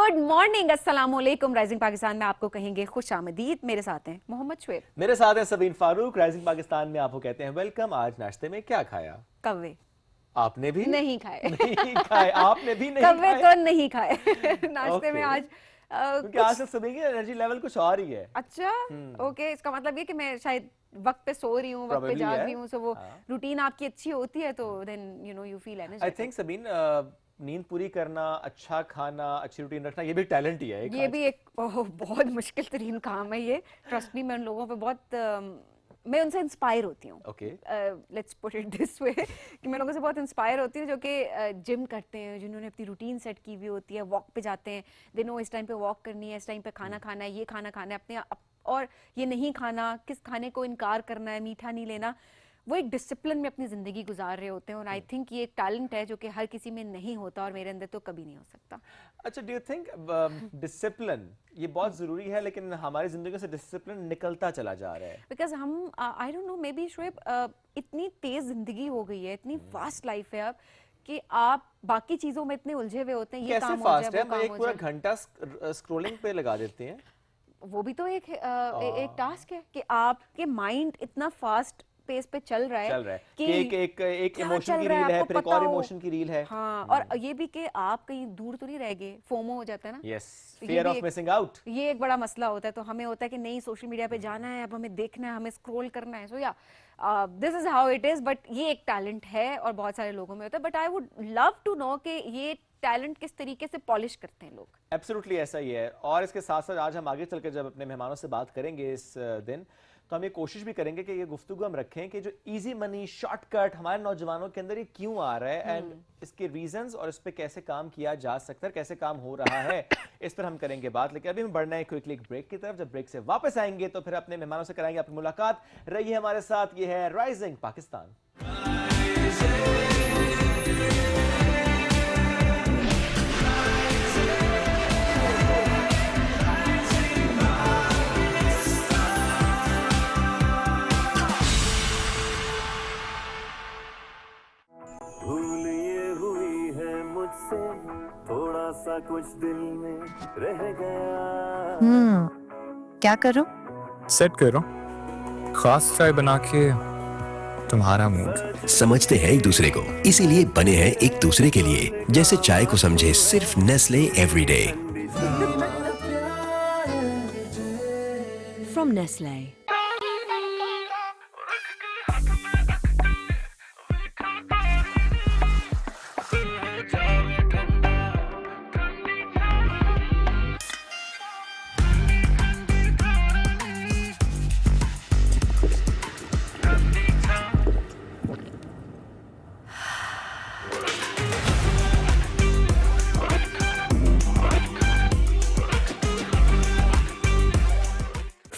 Good morning, अस्सलाम वालेकुम। Rising Pakistan में आपको कहेंगे खुश आमदीद। मेरे साथ हैं मोहम्मद शुएब, मेरे साथ है सबीन फारूक। राइजिंग पाकिस्तान में आपको कहते हैं वेलकम। आज नाश्ते में क्या खाया? कव्वे। आपने भी नहीं खाए। नहीं खाए? आपने भी नहीं कव्वे खाए? तो नहीं खाए नाश्ते में आज क्योंकि आज तक सबीन की एनर्जी लेवल कुछ और ही है। अच्छा, ओके, इसका मतलब ये कि मैं शायद वक्त पे सो रही हूँ, वक्त पे जाग रही हूँ, सो वो रूटीन आपकी अच्छी होती है तो then you feel energetic. I think सबीन नींद पूरी करना, अच्छा खाना, अच्छी रूटीन रखना, ये भी टैलेंट ही है एक। ये भी एक बहुत मुश्किल तरीन काम है ये। ट्रस्ट मी, मैं उन लोगों पे बहुत मैं उनसे इंस्पायर होती हूँ। Let's put it this way कि मैं लोगों से बहुत इंस्पायर होती हूँ जो कि जिम करते हैं, जिन्होंने अपनी रूटीन सेट की हुई होती है, वॉक पे जाते हैं, दे नो इस टाइम पे वॉक करनी है, इस टाइम पे खाना खाना है, ये खाना खाना है अपने और ये नहीं खाना, किस खाने को इनकार करना है, मीठा नहीं लेना। वो एक डिसिप्लिन में अपनी ज़िंदगी गुजार रहे होते हैं और आई थिंक ये एक टैलेंट है जो कि हर किसी में नहीं होता और मेरे अंदर तो कभी नहीं हो सकता। अच्छा, डू यू थिंक डिसिप्लिन ये बहुत ज़रूरी है, लेकिन हमारी ज़िंदगी से डिसिप्लिन निकलता चला जा रहा है? बिकॉज हम I don't know, may be Shoaib, इतनी तेज़ ज़िंदगी हो गई है, इतनी फास्ट लाइफ है अब कि आप बाकी चीज़ों में इतने उलझे हुए होते हैं। ये काम हो जाए, वो काम एक पूरा घंटा स्क्रॉलिंग पे लगा देते हैं। वो भी तो एक टास्क है कि आपके माइंड इतना फास्ट पेस पे चल रहा है कि एक इमोशन की रील है, फिर एक और इमोशन की रील है। हाँ, और ये भी कि आप कहीं दूर तो नहीं रह गए, फोमो हो जाता है ना। Yes, fear of missing out. ये एक बड़ा मसला होता है। तो हमें होता है कि नहीं, सोशल मीडिया पे जाना है, अब हमें देखना है, हमें स्क्रॉल करना है। सो या this is how it is. But ये एक टैलेंट है और बहुत सारे लोगों में होता है। But I would love to know कि ये टैलेंट किस तरीके से पॉलिश करते हैं लोग। एब्सोल्युटली ऐसा ही है। और इसके साथ साथ आज हम आगे चलकर जब अपने मेहमानों से बात करेंगे इस दिन, तो हम ये कोशिश भी करेंगे कि ये गुफ्तगू हम रखें कि जो इजी मनी शॉर्टकट हमारे नौजवानों के अंदर ये क्यों आ रहा है एंड इसके रीजंस और इस पे कैसे काम किया जा सकता है, कैसे काम हो रहा है, इस पर हम करेंगे बात। लेकिन अभी हम बढ़ना है क्विकली एक ब्रेक की तरफ। जब ब्रेक से वापस आएंगे तो फिर अपने मेहमानों से कराएंगे अपनी मुलाकात। रहिए हमारे साथ, ये है राइजिंग पाकिस्तान। थोड़ा सा कुछ दिल में रह गया। क्या करो? सेट करो खास चाय बना के तुम्हारा मूड। समझते हैं एक दूसरे को, इसीलिए बने हैं एक दूसरे के लिए। जैसे चाय को समझे सिर्फ Nestle everyday. From Nestle.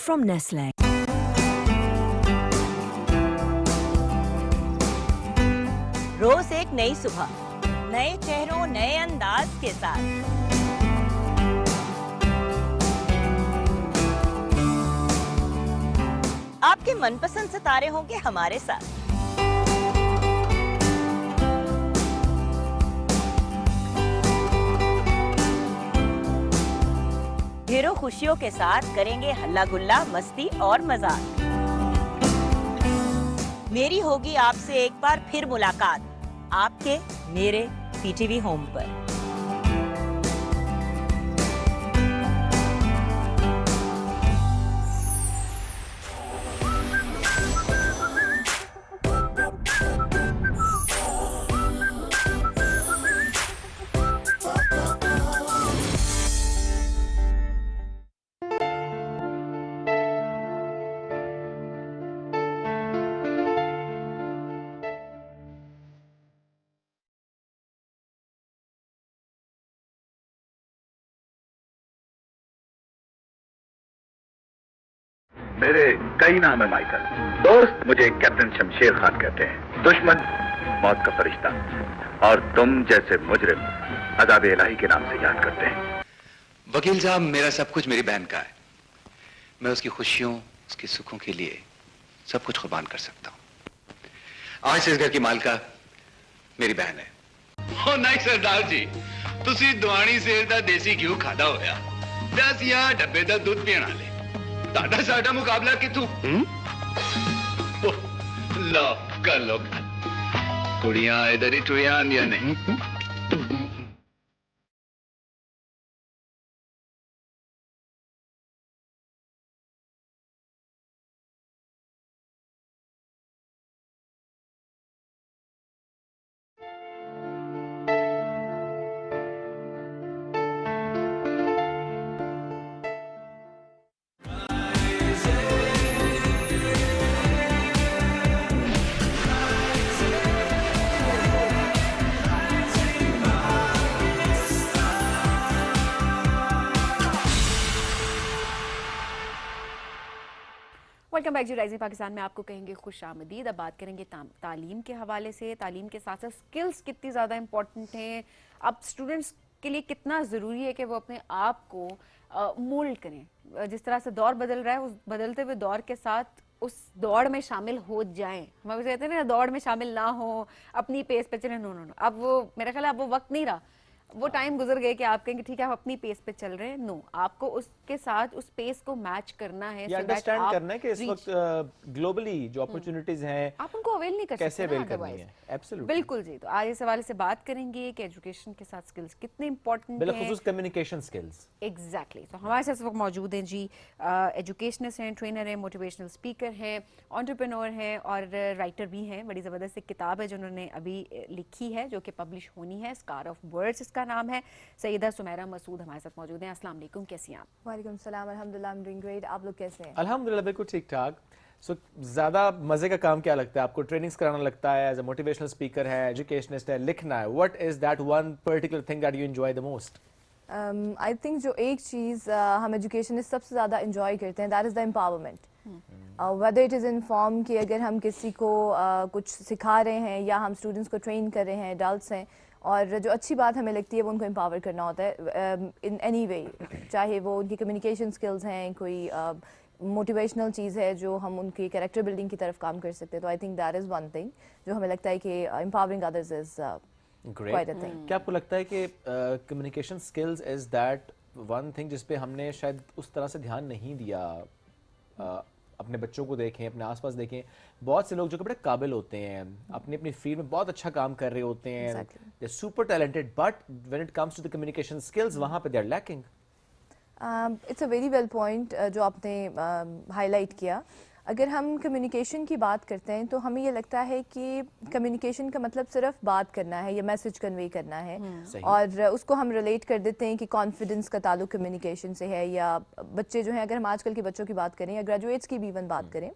From Nestle. रोज एक नई सुबह, नए चेहरों, नए अंदाज के साथ। आपके मनपसंद सितारे होंगे हमारे साथ। ढेरों खुशियों के साथ करेंगे हल्ला गुल्ला, मस्ती और मजाक। मेरी होगी आपसे एक बार फिर मुलाकात, आपके मेरे पीटीवी होम पर। मेरे कई नाम है माइकल। दोस्त मुझे कैप्टन शमशेर खान कहते हैं, दुश्मन मौत का फरिश्ता, और तुम जैसे मुजरिम अज़ाब इलाही के नाम से याद करते हैं। वकील साहब, मेरा सब कुछ मेरी बहन का है। मैं उसकी खुशियों, उसके सुखों के लिए सब कुछ कुर्बान कर सकता हूं। आज से इस घर की मालका मेरी बहन है। ओ नहीं सरदार जी, ਤੁਸੀਂ ਦਵਾਣੀ ਸੇਰ ਦਾ ਦੇਸੀ ਘਿਓ ਖਾਦਾ ਹੋਇਆ ਤੇ ਅਸੀਂ ਆ ਡੱਬੇ ਦਾ ਦੁੱਧ ਪੀਣ ਵਾਲੇ ਤੁਹਾਡਾ ਸਾਡਾ ਮੁਕਾਬਲਾ ਕਿੱਥੋਂ ਲੋ ਕਰ ਲੋ ਕੁੜੀਆਂ ਇਧਰ ਹੀ ਟੁਰੀਆਂ ਆਂਦੀਆਂ ਨੇ वेलकम बैक जी राइजिंग पाकिस्तान में आपको कहेंगे खुश आमदीद। अब बात करेंगे तालीम के हवाले से। तालीम के साथ साथ स्किल्स कितनी ज़्यादा इम्पॉर्टेंट हैं, अब स्टूडेंट्स के लिए कितना ज़रूरी है कि वो अपने आप को मोल्ड करें। जिस तरह से दौर बदल रहा है उस बदलते हुए दौर के साथ उस दौड़ में शामिल हो जाएं। हम अभी कहते हैं ना दौड़ में शामिल ना हो, अपनी पेस पे चले। नो नो नो, अब वो मेरा ख्याल है अब वो वक्त नहीं रहा, वो टाइम गुजर गए कि आप कहेंगे ठीक है आप अपनी पेस पे चल रहे हैं। नो, आपको उसके साथ उस पेस को मैच करना है, ये अंडरस्टैंड करना है कि इस वक्त ग्लोबली जो अपॉर्चुनिटीज हैं आप उनको अवेल नहीं कर सकते, कैसे अवेल करनी है। एब्सोल्युटली, बिल्कुल जी। तो आज इस हवाले से बात करेंगे कि एजुकेशन के साथ स्किल्स कितने इंपॉर्टेंट हैं, बिलखुसूस कम्युनिकेशन स्किल्स। एग्जैक्टली। तो हमारे साथ इस वक्त मौजूद हैं जी एजुकेशनिस्ट हैं, ट्रेनर हैं, मोटिवेशनल स्पीकर हैं, एंटरप्रेन्योर हैं और राइटर भी हैं। बड़ी ज़बरदस्त एक किताब है जो उन्होंने अभी लिखी है जो कि पब्लिश होनी है, स्कार ऑफ वर्ड्स इसका नाम है। सईदा सुमेरा मसूद हमारे साथ मौजूद हैं। अस्सलाम वालेकुम, कैसी हैं आप? वालेकुम सलाम, अल्हम्दुलिल्लाह, आई एम डूइंग ग्रेट। आप लोग कैसे हैं? अल्हम्दुलिल्लाह बिल्कुल ठीक ठाक। सो ज़्यादा मज़े का काम क्या लगता है आपको? ट्रेनिंग्स कराना लगता है, एज अ मोटिवेशनल स्पीकर है, एजुकेशनिस्ट है, लिखना है। What is that one particular thing that you enjoy the most? I think जो एक चीज़ हम एजुकेशनिस्ट सबसे ज़्यादा इंजॉय करते हैं that is the empowerment. Whether it is in form कि अगर हम किसी को कुछ सिखा रहे हैं या हम स्टूडेंट्स को ट्रेन कर रहे हैं, एडल्ट्स हैं, और जो अच्छी बात हमें लगती है वो उनको एम्पावर करना होता है इन एनी वे, चाहे वो उनकी कम्युनिकेशन स्किल्स हैं, कोई मोटिवेशनल चीज़ है जो हम उनकी कैरेक्टर बिल्डिंग की तरफ काम कर सकते हैं। तो I think that is one thing जो हमें लगता है कि empowering others is quite a thing. क्या आपको लगता है कि communication skills is that one thing जिस पे हमने शायद उस तरह से ध्यान नहीं दिया? अपने बच्चों को देखें, अपने आसपास देखें, बहुत से लोग जो कि बड़े काबिल होते हैं, अपनी अपनी फील्ड में बहुत अच्छा काम कर रहे होते हैं, they super talented, but when it comes to the communication skills वहाँ पे they are lacking. It's a very well point जो आपने हाईलाइट किया। अगर हम कम्युनिकेशन की बात करते हैं तो हमें ये लगता है कि कम्युनिकेशन का मतलब सिर्फ बात करना है या मैसेज कन्वे करना है, और उसको हम रिलेट कर देते हैं कि कॉन्फिडेंस का ताल्लुक कम्युनिकेशन से है। या बच्चे जो हैं, अगर हम आजकल के बच्चों की बात करें या ग्रेजुएट्स की भी इवन बात करें,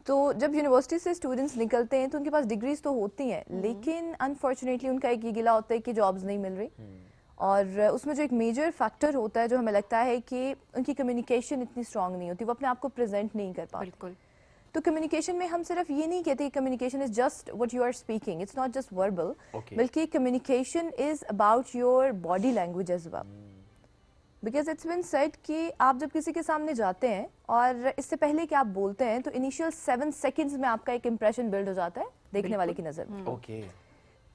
तो जब यूनिवर्सिटी से स्टूडेंट्स निकलते हैं तो उनके पास डिग्रीज तो होती हैं, लेकिन अनफॉर्चुनेटली उनका एक ये गिला होता है कि जॉब्स नहीं मिल रही। और उसमें जो एक मेजर फैक्टर होता है जो हमें लगता है कि उनकी कम्युनिकेशन इतनी स्ट्रांग नहीं होती, वो अपने आप को प्रेजेंट नहीं कर पाते। बिल्कुल। तो कम्युनिकेशन में हम सिर्फ ये नहीं कहते कि communication is just what you are speaking, it's not just verbal, बल्कि communication is about your body language as well. Because it's been said कि आप जब किसी के सामने जाते हैं और इससे पहले कि आप बोलते हैं तो इनिशियल 7 सेकेंड्स में आपका एक इंप्रेशन बिल्ड हो जाता है देखने वाले की नज़र में। ओके।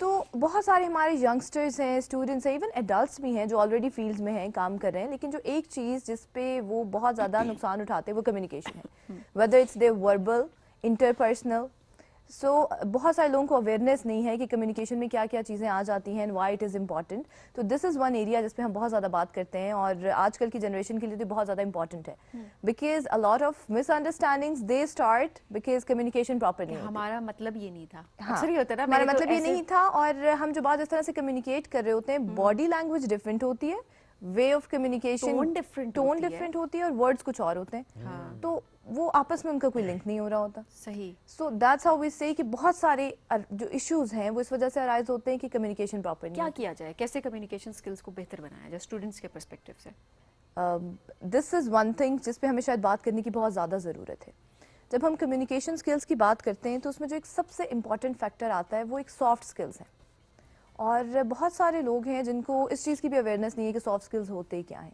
तो बहुत सारे हमारे यंगस्टर्स हैं, स्टूडेंट्स हैं, इवन एडल्ट्स भी हैं जो ऑलरेडी फील्ड्स में हैं, काम कर रहे हैं, लेकिन जो एक चीज़ जिस पे वो बहुत ज़्यादा नुकसान उठाते हैं वो कम्युनिकेशन है, whether it's they verbal, interpersonal. So बहुत सारे लोगों को अवेयरनेस नहीं है कि कम्युनिकेशन में क्या क्या चीज़ें आ जाती हैं and why it is important. तो दिस इज़ वन एरिया जिस पे हम बहुत ज़्यादा बात करते हैं और आजकल की जनरेशन के लिए तो बहुत ज़्यादा इंपॉर्टेंट है, because a lot of misunderstandings they start because communication proper नहीं। हमारा मतलब ये नहीं था, हाँ, अक्सर ही होता है ना, हमारा मैंने तो मतलब ये ऐसे- नहीं था। और हम जो बात इस तरह से कम्युनिकेट कर रहे होते हैं, बॉडी लैंग्वेज डिफरेंट होती है, way of communication tone different होती है और वर्ड्स कुछ और होते हैं। तो वो आपस में उनका कोई लिंक नहीं हो रहा होता। सही। सो दैट्स हाउ वी से कि बहुत सारे जो इश्यूज हैं वो इस वजह से अराइज होते हैं कि कम्युनिकेशन प्रॉपर नहीं क्या किया जाए, कैसे कम्युनिकेशन स्किल्स को बेहतर बनाया जाए स्टूडेंट्स के पर्सपेक्टिव से? दिस इज़ वन थिंग जिस पे हमें शायद बात करने की बहुत ज़्यादा ज़रूरत है। जब हम कम्युनिकेशन स्किल्स की बात करते हैं तो उसमें जो एक सबसे इम्पॉर्टेंट फैक्टर आता है वो एक सॉफ्ट स्किल्स है। और बहुत सारे लोग हैं जिनको इस चीज़ की भी अवेयरनेस नहीं है कि सॉफ्ट स्किल्स होते क्या हैं।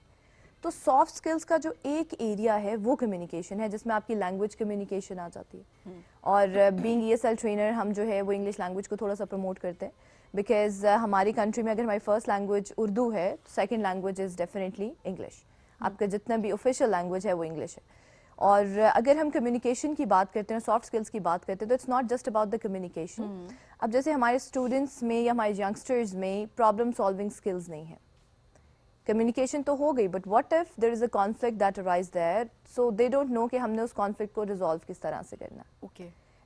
तो सॉफ्ट स्किल्स का जो एक एरिया है वो कम्युनिकेशन है, जिसमें आपकी लैंग्वेज कम्युनिकेशन आ जाती है। और बीइंग ESL ट्रेनर हम जो है वो इंग्लिश लैंग्वेज को थोड़ा सा प्रमोट करते हैं, बिकॉज हमारी कंट्री में अगर हमारी फर्स्ट लैंग्वेज उर्दू है तो second language is definitely English. आपका जितना भी ऑफिशियल लैंग्वेज है वो इंग्लिश है। और अगर हम कम्युनिकेशन की बात करते हैं, सॉफ्ट स्किल्स की बात करते हैं, तो it's not just about the communication. अब जैसे हमारे स्टूडेंट्स में या हमारे यंगस्टर्स में प्रॉब्लम सॉल्विंग स्किल्स नहीं है। कम्युनिकेशन तो हो गई, but what if there is a conflict that arise there, so they don't know कि हमने उस कॉन्फ्लिक्ट को रिजॉल्व किस तरह से करना। Okay.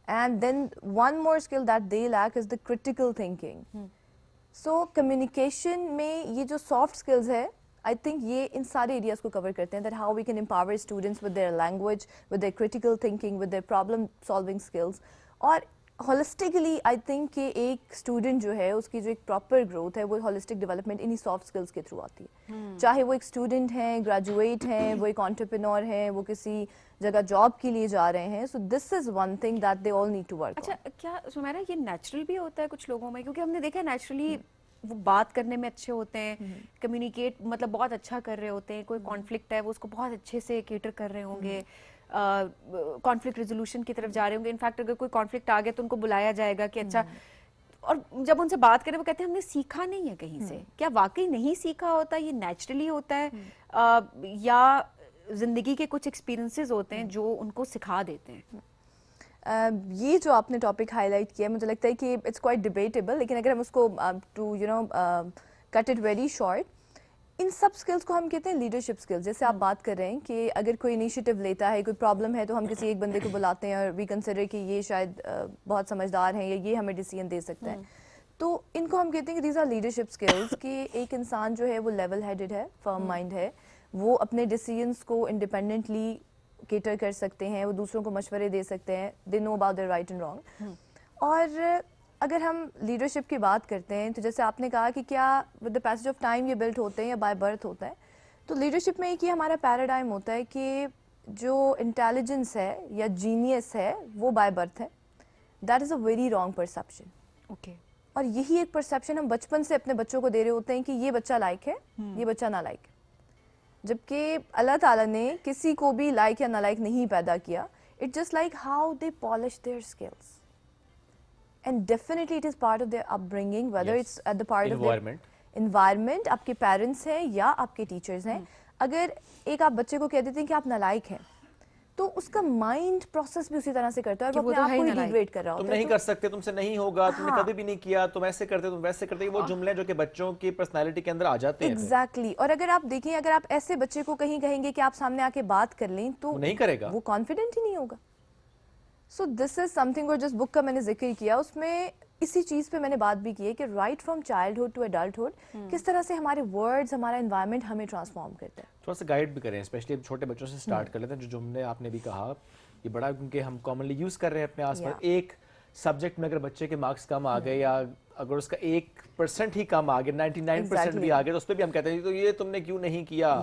And then one more skill that they lack is the critical thinking. So communication में ये जो सॉफ्ट स्किल्स है, आई थिंक ये इन सारे एरियाज को कवर करते हैं, that how we can empower students with their language, with their critical thinking, with their problem solving skills. और होलिस्टिकली आई थिंक कि एक स्टूडेंट जो है उसकी जो एक प्रॉपर ग्रोथ है वो होलिस्टिक डेवलपमेंट इन्हीं सॉफ्ट स्किल्स के थ्रू आती है। चाहे वो एक स्टूडेंट हैं, ग्रेजुएट हैं, वो एक एंटरप्रेन्योर हैं, वो किसी जगह जॉब के लिए जा रहे हैं, so this is one thing that they all need to work. अच्छा, क्या सुमेरा ये नेचुरल भी होता है कुछ लोगों में? क्योंकि हमने देखा है नेचुरली वो बात करने में अच्छे होते हैं, कम्युनिकेट मतलब बहुत अच्छा कर रहे होते हैं, कोई कॉन्फ्लिक्ट है वो उसको बहुत अच्छे से केटर कर रहे होंगे, कॉन्फ्लिक्ट रेजोल्यूशन की तरफ जा रहे होंगे। इनफैक्ट अगर कोई कॉन्फ्लिक्ट आ गया तो उनको बुलाया जाएगा कि अच्छा, और जब उनसे बात करें वो कहते हैं हमने सीखा नहीं है कहीं से। क्या वाकई नहीं सीखा होता, ये नेचुरली होता है, या जिंदगी के कुछ एक्सपीरियंसेस होते हैं जो उनको सिखा देते हैं? ये जो आपने टॉपिक हाईलाइट किया, मुझे लगता है कि इट्स क्वाइट डिबेटेबल, लेकिन अगर हम उसको to cut it very short, इन सब स्किल्स को हम कहते हैं लीडरशिप स्किल्स। जैसे आप बात कर रहे हैं कि अगर कोई इनिशिएटिव लेता है, कोई प्रॉब्लम है, तो हम किसी एक बंदे को बुलाते हैं और वी कंसिडर कि ये शायद बहुत समझदार हैं या ये हमें डिसीजन दे सकता है, तो इनको हम कहते हैं कि दीज आर लीडरशिप स्किल्स। कि एक इंसान जो है वो लेवल हेडेड है, फर्म माइंड है, वो अपने डिसीजंस को इंडिपेंडेंटली केटर कर सकते हैं, वो दूसरों को मशवरे दे सकते हैं, they know about their right and wrong. और अगर हम लीडरशिप की बात करते हैं, तो जैसे आपने कहा कि क्या with the passage of time ये बिल्ट होते हैं या बाय बर्थ होता है, तो लीडरशिप में एक ये हमारा पैराडाइम होता है कि जो इंटेलिजेंस है या जीनियस है वो बाय बर्थ है। That is a very wrong perception. Okay. और यही एक परसेप्शन हम बचपन से अपने बच्चों को दे रहे होते हैं कि ये बच्चा लायक है, ये बच्चा ना लायक है, जबकि अल्लाह ताला ने किसी को भी लायक या नालायक नहीं पैदा किया। It just like how they polish their skills, and definitely it is part of their upbringing, whether it's at the part of their environment, आपके पेरेंट्स हैं या आपके टीचर्स हैं। अगर एक आप बच्चे को कह देते हैं कि आप नालायक हैं, तो उसका माइंड प्रोसेस भी उसी तरह से करता है और वो अपने आप को ही डिग्रेड कर रहा होता है। तुम नहीं कर सकते, तुमसे नहीं होगा, तुमने कभी भी नहीं किया, तुम ऐसे करते, तुम वैसे करते, वो जुमले जो कि बच्चों की पर्सनालिटी के अंदर आ जाते हैं। एग्जैक्टली। और अगर आप देखें, अगर आप ऐसे बच्चे को कहीं कहेंगे कि आप सामने आके बात कर लें, तो वो नहीं करेगा, वो कॉन्फिडेंट ही नहीं होगा। सो दिस इज समथिंग, और जिस बुक का मैंने जिक्र किया उसमें इसी चीज पे मैंने बात भी की है कि right from childhood to adulthood किस तरह से हमारे वर्ड्स, हमारा एनवायरनमेंट हमें ट्रांसफॉर्म करता है। थोड़ा सा गाइड भी करें, स्पेशली छोटे बच्चों से स्टार्ट कर लेते हैं। जो जुमले आपने भी कहा ये बड़ा, क्योंकि हम कॉमनली यूज कर रहे हैं अपने आसपास। एक सब्जेक्ट में अगर बच्चे के मार्क्स कम आ गए, या अगर उसका 1% ही कम आ गया, 99% भी आ गए, तो उस पर भी हम कहते हैं तो ये तुमने क्यों नहीं किया।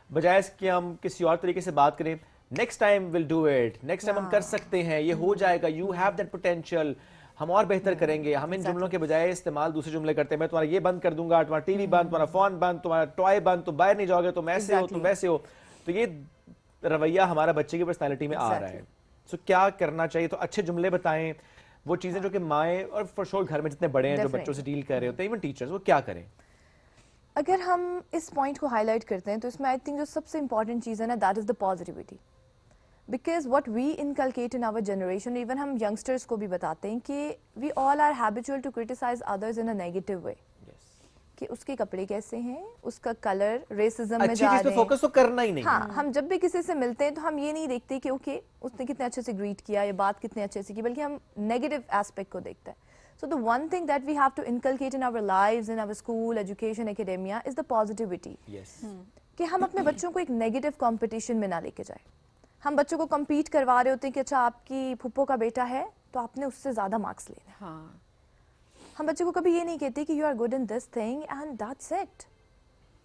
बजाय इसके हम किसी और तरीके से बात करें, next time will do it, next time हम कर सकते हैं, ये हो जाएगा, यू हैव दैट पोटेंशियल, हम और बेहतर करेंगे। हम इन जुमलों के बजाय इस्तेमाल दूसरे जुमले करते हैं। मैं तुम्हारा ये बंद कर दूंगा, तुम्हारा टीवी बंद, तुम्हारा फोन बंद, तुम्हारा टॉय बंद, तुम बाहर नहीं जाओगे, तुम ऐसे हो, तुम वैसे हो। तो ये रवैया हमारा बच्चे की पर्सनालिटी में आ रहा है। सो क्या करना चाहिए? तो अच्छे जुमले बताएं, वो चीजें जो कि माएँ और फॉर श्योर घर में जितने बड़े हैं जो बच्चों से डील कर रहे होते हैं, इवन टीचर्स, वो क्या करें? अगर हम इस पॉइंट को हाईलाइट करते हैं, तो इसमें आई थिंक जो सबसे इंपॉर्टेंट चीज़ है ना, that is the positivity. Because what we inculcate in our generation, even हम यंगस्टर्स को भी बताते हैं कि we all are habitual to criticize others in a negative way, कि उसके कपड़े कैसे हैं, उसका कलर, रेसिज्म में जा रहे हैं, फोकस तो करना ही नहीं। हाँ, हम जब भी किसी से मिलते हैं तो हम ये नहीं देखते कि ओके उसने कितने अच्छे से ग्रीट किया या बात कितने अच्छे से की, बल्कि हम नेगेटिव एस्पेक्ट को देखते हैं। So the one thing that we have to inculcate in our lives, in our school, education, academia is the positivity. Yes. कि हम अपने बच्चों को एक नेगेटिव कंपटीशन में ना लेके जाए। हम बच्चों को compete करवा रहे होते हैं कि अच्छा आपकी फुप्पो का बेटा है तो आपने उससे ज़्यादा मार्क्स लेने हैं। हाँ। हम बच्चे को कभी ये नहीं कहते कि you are good in this thing and that's it.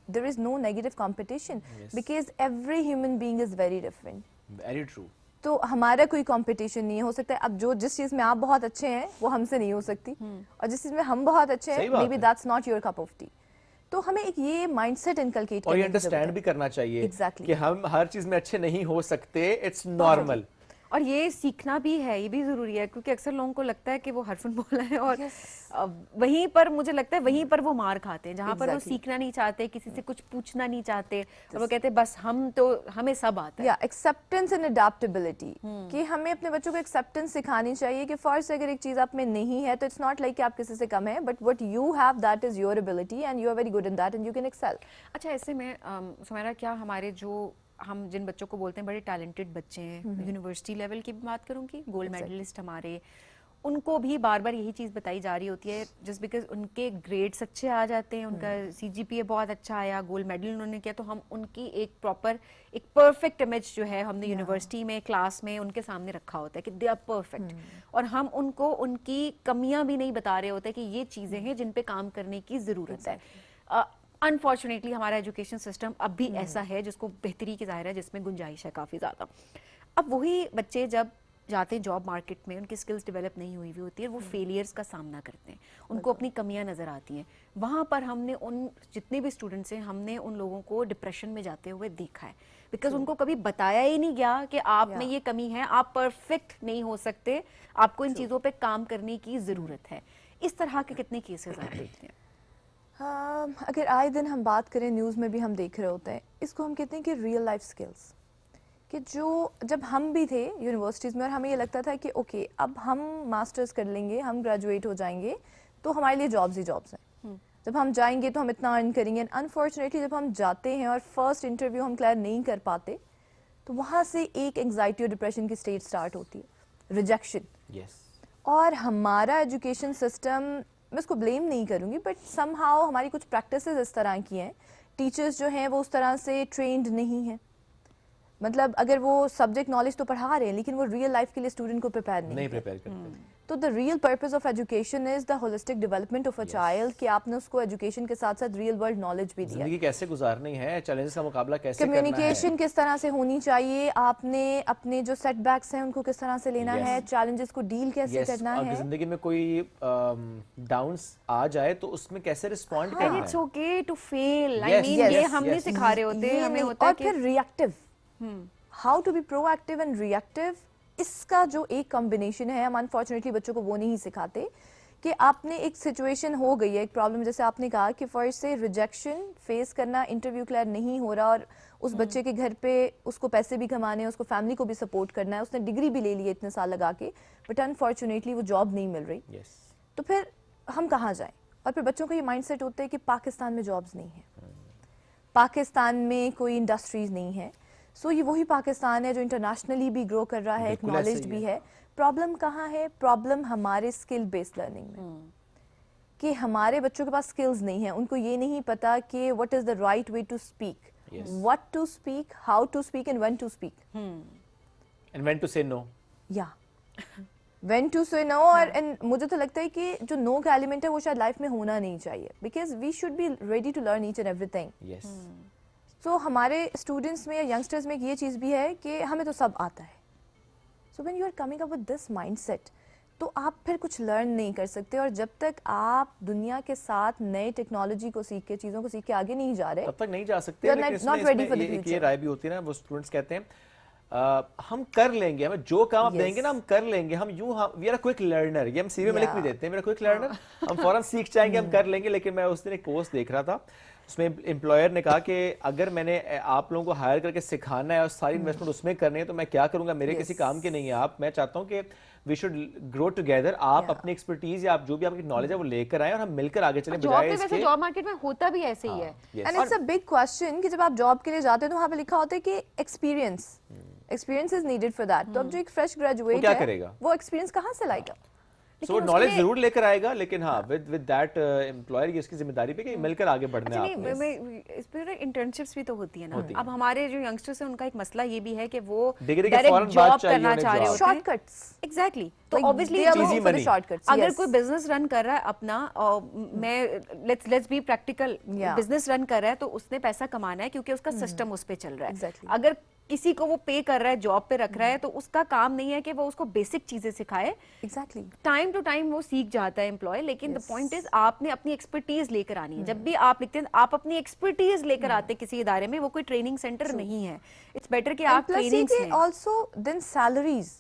There is no negative competition because every human being is very different. Very true. तो हमारा कोई कंपटीशन नहीं हो सकता है। अब जो जिस चीज़ में आप बहुत अच्छे हैं वो हमसे नहीं हो सकती, और जिस चीज़ में हम बहुत अच्छे हैं may be that's not your cup of T. तो हमें एक ये माइंडसेट इनकलकेट और ये करने की जरूरत अंडरस्टैंड है। भी करना चाहिए Exactly. कि हम हर चीज में अच्छे नहीं हो सकते, इट्स नॉर्मल। और ये सीखना भी है, ये भी जरूरी है, क्योंकि अक्सर लोगों को लगता है कि वो हरफन बोला है और वहीं पर मुझे लगता है वहीं पर वो मार खाते हैं, जहाँ पर वो Exactly. सीखना नहीं चाहते, किसी से कुछ पूछना नहीं चाहते, और वो कहते हैं बस हमें सब आता है। या एक्सेप्टेंस एंड अडेप्टेबिलिटी, कि हमें अपने बच्चों को एक्सेप्टेंस सिखानी चाहिए कि फर्स्ट अगर एक चीज आप में नहीं है तो इट्स नॉट लाइक कि आप किसी से कम है, but what you have that is your ability and you are very good in that and you can excel. अच्छा, ऐसे में सुमैरा, क्या हमारे जो हम जिन बच्चों को बोलते हैं बड़े टैलेंटेड बच्चे हैं, यूनिवर्सिटी लेवल की भी बात करूंगी, गोल्ड मेडलिस्ट हमारे, उनको भी बार बार यही चीज़ बताई जा रही होती है, जस्ट बिकॉज उनके ग्रेड्स अच्छे आ जाते हैं, उनका CGPA बहुत अच्छा आया, गोल्ड मेडल उन्होंने किया, तो हम उनकी एक परफेक्ट इमेज जो है हमने यूनिवर्सिटी में क्लास में उनके सामने रखा होता है कि दे आर परफेक्ट, और हम उनको उनकी कमियां भी नहीं बता रहे होते कि ये चीज़ें हैं जिन पे काम करने की ज़रूरत है। अनफॉर्चुनेटली हमारा एजुकेशन सिस्टम अब भी ऐसा है जिसको बेहतरी की ज़ाहिर है, जिसमें गुंजाइश है काफ़ी ज़्यादा। अब वही बच्चे जब जाते हैं जॉब मार्केट में, उनकी स्किल्स डेवलप नहीं हुई होती है, वो फेलियर्स का सामना करते हैं, उनको अपनी कमियां नज़र आती हैं। वहाँ पर हमने उन जितने भी स्टूडेंट्स हैं, हमने उन लोगों को डिप्रेशन में जाते हुए देखा है, बिकॉज उनको कभी बताया ही नहीं गया कि आप में ये कमी है, आप परफेक्ट नहीं हो सकते, आपको इन चीज़ों पर काम करने की ज़रूरत है। इस तरह के कितने केसेस आप देखते हैं? अगर आए दिन हम बात करें, न्यूज़ में भी हम देख रहे होते हैं, इसको हम कहते हैं कि रियल लाइफ स्किल्स, कि जो जब हम भी थे यूनिवर्सिटीज़ में और हमें ये लगता था कि ओके अब हम मास्टर्स कर लेंगे, हम ग्रेजुएट हो जाएंगे तो हमारे लिए जॉब्स ही जॉब्स हैं, जब हम जाएंगे तो हम इतना अर्न करेंगे। एंड अनफॉर्चुनेटली जब हम जाते हैं और फर्स्ट इंटरव्यू हम क्लियर नहीं कर पाते, तो वहाँ से एक एंग्जाइटी और डिप्रेशन की स्टेज स्टार्ट होती है, रिजेक्शन। और हमारा एजुकेशन सिस्टम, मैं उसको ब्लेम नहीं करूँगी, बट समहाउ हमारी कुछ प्रैक्टिसेस इस तरह की हैं, टीचर्स जो हैं वो उस तरह से ट्रेंड नहीं हैं, मतलब अगर वो सब्जेक्ट नॉलेज तो पढ़ा रहे हैं लेकिन वो रियल लाइफ के लिए स्टूडेंट को प्रिपेयर नहीं प्रिपेयर करते। तो the real purpose of education is the holistic development of a child, कि आपने उसको एजुकेशन के साथ साथ रियल वर्ल्ड नॉलेज भी दिया, जिंदगी कैसे गुजारनी है, चैलेंजेस का मुकाबला कैसे करना है, कम्युनिकेशन किस तरह से होनी चाहिए, आपने अपने जो सेटबैक्स हैं उनको किस तरह से लेना है, चैलेंजेस को डील कैसे करना है, जिंदगी में कोई डाउन्स आ जाए तो उसमें कैसे रिस्पॉन्ड करना है। It's okay to fail, I mean ये हम नहीं सिखा रहे होते, हमें होता है कि फिर reactive, how to be proactive and reactive, इसका जो एक कॉम्बिनेशन है, हम अनफॉर्चुनेटली बच्चों को वो नहीं सिखाते कि आपने एक सिचुएशन हो गई है, एक प्रॉब्लम, जैसे आपने कहा कि फर्स्ट से रिजेक्शन फेस करना, इंटरव्यू क्लियर नहीं हो रहा और उस बच्चे के घर पे उसको पैसे भी कमाने हैं, उसको फैमिली को भी सपोर्ट करना है, उसने डिग्री भी ले ली है इतने साल लगा के, बट अनफॉर्चुनेटली वो जॉब नहीं मिल रही। तो फिर हम कहाँ जाएं? और फिर बच्चों का ये माइंडसेट होता है कि पाकिस्तान में जॉब्स नहीं है, पाकिस्तान में कोई इंडस्ट्रीज नहीं है, सो ये वही पाकिस्तान है जो इंटरनेशनली भी ग्रो कर रहा है, एक्नॉलेज्ड भी है। प्रॉब्लम कहाँ है? प्रॉब्लम हमारे स्किल बेस्ड लर्निंग में, कि हमारे बच्चों के पास स्किल्स नहीं है, उनको ये नहीं पता कि what is the right way to speak, what to speak, how to speak and when to speak, and when to say no, या व्हेन टू से नो। और मुझे तो लगता है कि जो नो का एलिमेंट है वो शायद लाइफ में होना नहीं चाहिए, because we should be ready to learn each and everything. So हमारे स्टूडेंट्स में या यंगस्टर्स में ये चीज़ भी है कि हमें तो सब आता है। So when you are coming up with this mindset, तो आप फिर कुछ लर्न नहीं कर सकते, और जब तक आप दुनिया के साथ नए टेक्नोलॉजी को सीख के, चीज़ों को सीख के आगे नहीं जा रहे, तब तक नहीं जा सकते। ये राय भी होती है ना, वो स्टूडेंट्स कहते हैं हम कर लेंगे, हमें जो काम आप देंगे ना हम कर लेंगे, हम we are a quick learner, ये हम सीवी में लिख भी देते हैं, मेरा क्विक लर्नर, हम फौरन सीख जाएंगे, हम कर लेंगे। लेकिन मैं उस दिन एक पोस्ट देख रहा था, उसमें एम्प्लॉयर ने कहा कि अगर मैंने आप लोगों को हायर करके सिखाना है और सारी इन्वेस्टमेंट उसमें करनी है तो मैं क्या करूंगा, मेरे किसी काम के नहीं है आप। मैं चाहता हूं कि वी शुड ग्रो टुगेदर, आप अपनी एक्सपर्टीज या आप जो भी आपकी नॉलेज है वो लेकर आए और हम मिलकर आगे चलें। बजाय इसके जॉब मार्केट में होता भी ऐसे ही है, and it's a big question कि जब आप जॉब के लिए जाते हैं तो वहां पे लिखा होता है कि experience is needed for that. तो अब जो एक फ्रेश ग्रेजुएट है वो एक्सपीरियंस कहां से लाएगा? सो नॉलेज जरूर लेकर आएगा, लेकिन हाँ विद दैट एम्प्लॉयर की उसकी जिम्मेदारी पे कि मिलकर आगे बढ़ना है आपने। इस पे इंटर्नशिप्स भी तो होती है ना। अब हमारे जो यंगस्टर्स हैं उनका एक मसला ये भी है कि वो डायरेक्ट जॉब करना चाह रहे होते हैं, शॉर्टकट्स। एग्जैक्टली, तो ऑब्वियसली अगर कोई बिजनेस रन कर रहा है अपना, मैं let's be practical, business run कर रहा है तो उसने पैसा कमाना है क्योंकि उसका सिस्टम उस पे चल रहा है। अगर किसी को वो पे कर रहा है, जॉब पे रख रहा है, तो उसका काम नहीं है कि वो उसको बेसिक चीजें सिखाए। एग्जैक्टली टाइम टू टाइम वो सीख जाता है एम्प्लॉय, लेकिन द पॉइंट इज आपने अपनी एक्सपर्टीज लेकर आनी है। जब भी आप लिखते हैं आप अपनी एक्सपर्टीज लेकर आते हैं किसी इदारे में, वो कोई ट्रेनिंग सेंटर नहीं है। इट्स बेटर कि आप ट्रेनिंग्स लें। ऑल्सो देन सैलरीज,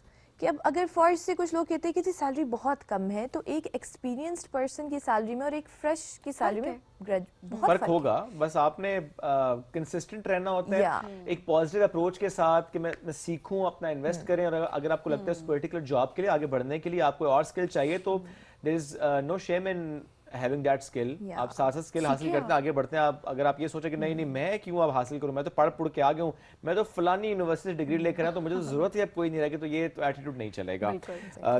कि अब अगर फर्स्ट से कुछ लोग कहते हैं कि जी सैलरी बहुत कम है, तो एक एक्सपीरियंस्ड पर्सन की सैलरी में और एक फ्रेश की सैलरी में बहुत फर्क होगा। बस आपने कंसिस्टेंट रहना होता है, एक पॉजिटिव अप्रोच के साथ कि मैं सीखूं, अपना इन्वेस्ट करें। और अगर आपको लगता है उस पर्टिकुलर जॉब के लिए आगे बढ़ने के लिए आपको और स्किल चाहिए, तो there is no shame in having that skill. आप साथ साथ स्किल हासिल करते हैं, आगे बढ़ते हैं। आप अगर आप ये सोचे कि नहीं नहीं मैं क्यों अब हासिल करूं, मैं तो पढ़ के आ गया हूं, मैं तो फलानी यूनिवर्सिटी डिग्री लेकर आया, तो मुझे तो जरूरत ही अब कोई नहीं रहेगी, तो ये तो एटीट्यूड नहीं चलेगा।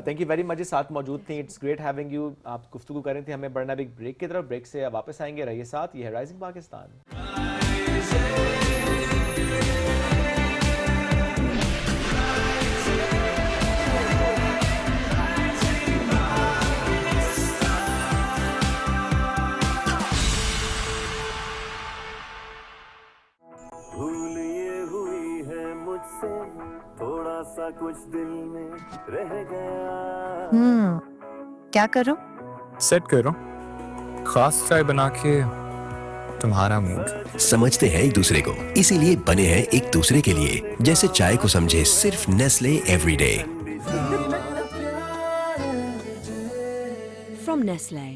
थैंक यू वेरी मच, साथ मौजूद थी। It's great having you. आप गुफ्तगू कर रही थी, हमें बढ़ना एक ब्रेक की तरफ। ब्रेक से वापस आएंगे, रहिए साथ। ये है राइजिंग पाकिस्तान। भूल ये हुई है मुझसे, थोड़ा सा कुछ दिल में रह गया। क्या करूं? सेट करो खास चाय बना के तुम्हारा मूड। समझते हैं एक दूसरे को, इसीलिए बने हैं एक दूसरे के लिए। जैसे चाय को समझे सिर्फ Nestle everyday. From Nestle.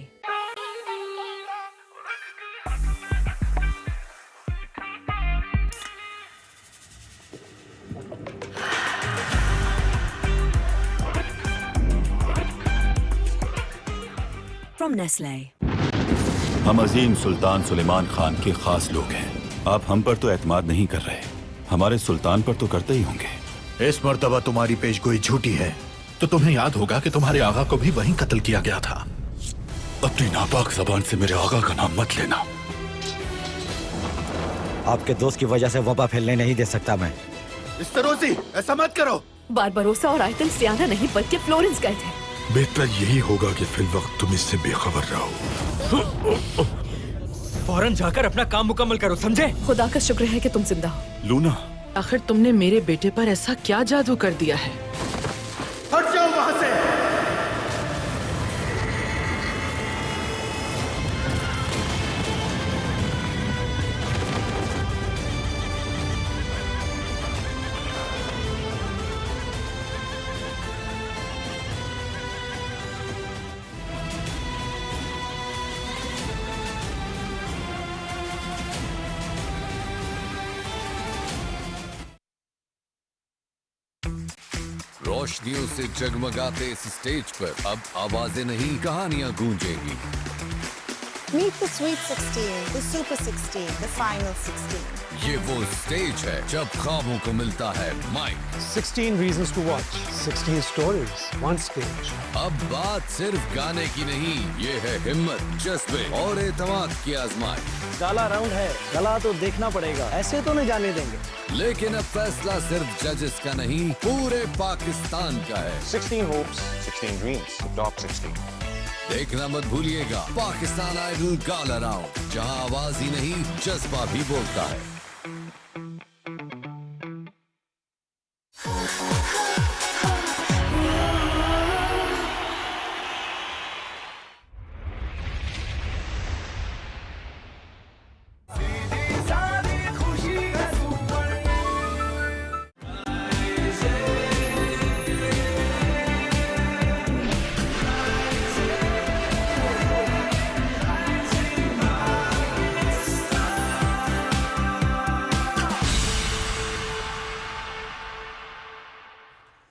From Nestle. हम अजीम सुल्तान सुलेमान खान के खास लोग हैं। आप हम पर तो एतमाद नहीं कर रहे, हमारे सुल्तान पर तो करते ही होंगे। इस मर्तबा तुम्हारी पेशगोई झूठी है, तो तुम्हें याद होगा कि तुम्हारे आगा को भी वहीं कत्ल किया गया था। अपनी नापाक जबान से मेरे आगा का नाम मत लेना। आपके दोस्त की वजह से वबा फैलने नहीं दे सकता मैं। इस्तरोजी, ऐसा मत करो। बारबरोसा और आयतन सियाना नहीं बल्कि फ्लोरेंस गए थे। बेहतर यही होगा कि फिलवक्त तुम इससे बेखबर रहो। फौरन जाकर अपना काम मुकम्मल करो, समझे? खुदा का शुक्र है कि तुम जिंदा हो। लूना, आखिर तुमने मेरे बेटे पर ऐसा क्या जादू कर दिया है? हट जाओ वहां से। रोशनियों से जगमगाते इस स्टेज पर अब आवाजें नहीं कहानियां गूंजेंगी। Meet the Sweet 16, the Super 16, the Final 16. ये वो स्टेज है जब ख्वाबों को मिलता है mic. 16 reasons to watch, 16 stories, one stage. अब बात सिर्फ गाने की नहीं, ये है हिम्मत, जज्बे और एतमाद की आजमाइश। काला राउंड है, गला तो देखना पड़ेगा, ऐसे तो नहीं जाने देंगे। लेकिन अब फैसला सिर्फ जजेस का नहीं, पूरे पाकिस्तान का है। 16 hopes, 16 dreams, the top 16. देखना मत भूलिएगा पाकिस्तान आइडल गाला राउंड, जहां आवाज ही नहीं जज्बा भी बोलता है।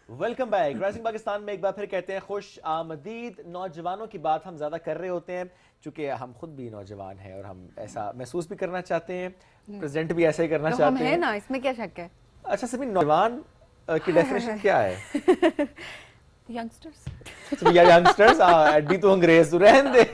Welcome back. राइजिंग पाकिस्तान में एक बार फिर कहते हैं खुश आमदीद। नौजवानों की बात हम ज़्यादा कर रहे होते हैं क्योंकि हम खुद भी नौजवान हैं और हम ऐसा महसूस भी करना चाहते हैं, प्रेजेंट भी ऐसा ही करना तो चाहते हम हैं है ना, इसमें क्या शक है? अच्छा सभी नौजवान की डेफिनेशन क्या है? यंगस्टर्स। यंगस्टर्स, एडी तो अंग्रेज तो रहने दे।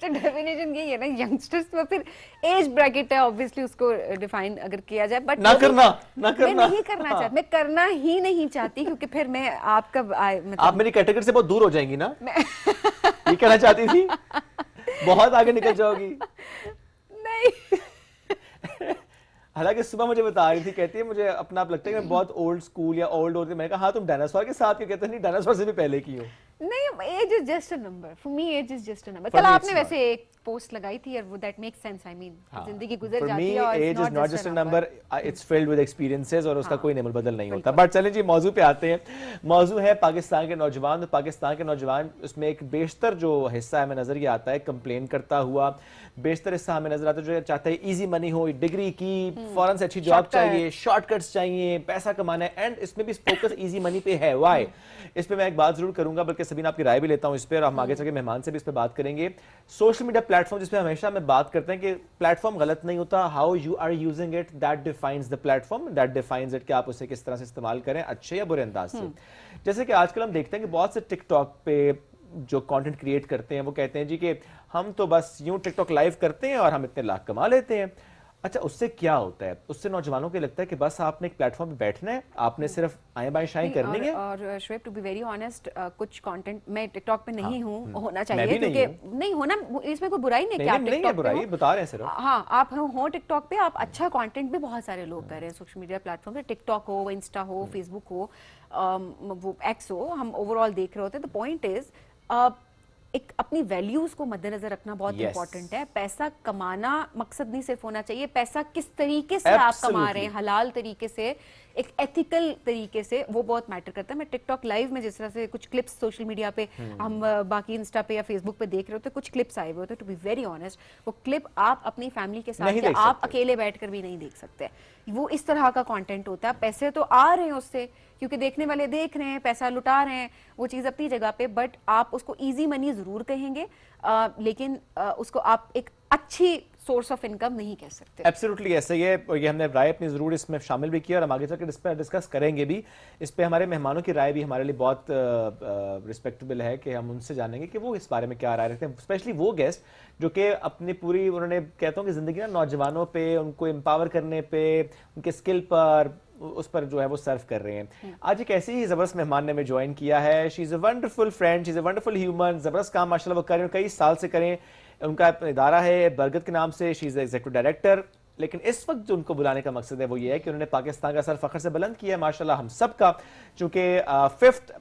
डेफिनेशन यही है ना, यंगस्टर्स में फिर एज ब्रैकेट है, ऑब्वियसली उसको डिफाइन अगर किया जाए, बट ना करना मैं नहीं करना चाहती, मैं करना ही नहीं चाहती, क्योंकि फिर मैं आपका मतलब आप मेरी कैटेगरी से बहुत दूर हो जाएंगी ना। ये कहना चाहती थी, बहुत आगे निकल जाओगी। नहीं। हालांकि सुबह मुझे बता रही थी, कहती है मुझे अपना आप लगता है कि मैं बहुत ओल्ड स्कूल या ओल्ड होती। मैंने कहा हाँ तुम डायनासोर के साथ क्यों, कहते नहीं डायनासोर से भी पहले की हो। नहीं, age is just a number for me, age is just a number. कल आपने वैसे एक पोस्ट लगाई थी और वो that makes sense, I mean जिंदगी गुजर जाती है और age is not just a number, it's filled with experiences और उसका कोई नेमल बदल नहीं होता। बट चलें जी मौजू पे आते हैं। मौजू है पाकिस्तान के नौजवान। तो पाकिस्तान के नौजवान, उसमें एक बेशतर जो हिस्सा हमें नजर ये आता है कंप्लेन करता हुआ, बेशतर हिस्सा हमें नजर आता है जो चाहता है इजी मनी हो, डिग्री की, फौरन से अच्छी जॉब चाहिए, शॉर्टकट्स चाहिए, पैसा कमाना है, एंड इसमें भी फोकस इजी मनी पे है। व्हाई? इस पे मैं एक बात जरूर करूंगा, बल्कि सबीना आपकी राय भी लेता हूं इस पे, और हम आगे चल के मेहमान से भी इस पे बात करेंगे। सोशल मीडिया प्लेटफॉर्म जिस पे हमेशा हम बात करते हैं कि प्लेटफॉर्म गलत नहीं होता, how you are using it that defines the platform, that defines it कि आप उसे किस तरह से इस्तेमाल करें, अच्छे या बुरे अंदाज से। जैसे कि आजकल हम देखते हैं कि बहुत से टिकटॉक पे जो कंटेंट क्रिएट करते हैं वो कहते हैं जी कि हम तो बस यूं टिकटॉक लाइव करते हैं और हम इतने लाख कमा लेते हैं। अच्छा, उससे क्या होता है? उससे नौजवानों को लगता है कि बस आपने एक प्लेटफॉर्म पे बैठना है, आपने सिर्फ आए बाएं शाएं करनी है। और Shoaib, to be very honest, कुछ कंटेंट मैं टिकटॉक पे नहीं हूँ, होना चाहिए क्योंकि नहीं होना, इसमें कोई बुराई नहीं, आप टिकटॉक बुराई बता रहे हैं सिर्फ। हाँ, आप हो टिकटॉक पे, आप अच्छा कंटेंट भी बहुत सारे लोग कर रहे हैं सोशल मीडिया प्लेटफॉर्म पे, टिकटॉक हो, इंस्टा हो, फेसबुक हो, वो एक्स हो, हम ओवरऑल देख रहे होते हैं। द पॉइंट इज एक अपनी वैल्यूज को मद्देनजर रखना बहुत इंपॉर्टेंट है। पैसा कमाना मकसद नहीं सिर्फ होना चाहिए, पैसा किस तरीके से आप कमा रहे हैं, हलाल तरीके से, एक एथिकल तरीके से, वो बहुत मैटर करता है। मैं टिकटॉक लाइव में जिस तरह से कुछ क्लिप्स सोशल मीडिया पे हम बाकी इंस्टा पे या फेसबुक पे देख रहे होते, कुछ क्लिप्स आए हुए होते, टू बी वेरी ऑनेस्ट वो क्लिप आप अपनी फैमिली के साथ या आप अकेले बैठकर भी नहीं देख सकते। वो इस तरह का कंटेंट होता है। पैसे तो आ रहे हैं उससे, क्योंकि देखने वाले देख रहे हैं, पैसा लुटा रहे हैं, वो चीज़ अपनी जगह पे, बट आप उसको इजी मनी जरूर कहेंगे, लेकिन उसको आप एक अच्छी सोर्स ऑफ इनकम नहीं कह सकते। एब्सोल्युटली ऐसा ही है, और ये हमने राय अपनी जरूर इसमें शामिल भी किया और हम आगे चलकर इस पर डिस्कस करेंगे भी। इस पे हमारे मेहमानों की राय भी हमारे लिए बहुत रिस्पेक्टेबल है कि हम उनसे जानेंगे कि वो इस बारे में क्या राय रखते हैं, स्पेशली वो गेस्ट जो कि अपनी पूरी, उन्होंने कहता हूँ कि जिंदगी ना नौजवानों पे, उनको एम्पावर करने पे, उनके स्किल पर, उस पर जो है वो सर्व कर रहे हैं। आज एक ऐसी ही जबरदस्त मेहमान ने हमें ज्वाइन किया है। She is a wonderful friend, she is a wonderful human. जबरदस्त काम माशाल्लाह वो कर रहे हैं, कई साल से करें। उनका इदारा है बरगद के नाम से, शी इज एग्जीक्यूटिव डायरेक्टर। लेकिन इस वक्त जो उनको बुलाने का मकसद है वो ये है कि उन्होंने पाकिस्तान का सर फख्र से बुलंद किया है माशाल्लाह हम सब का, चूंकि 5th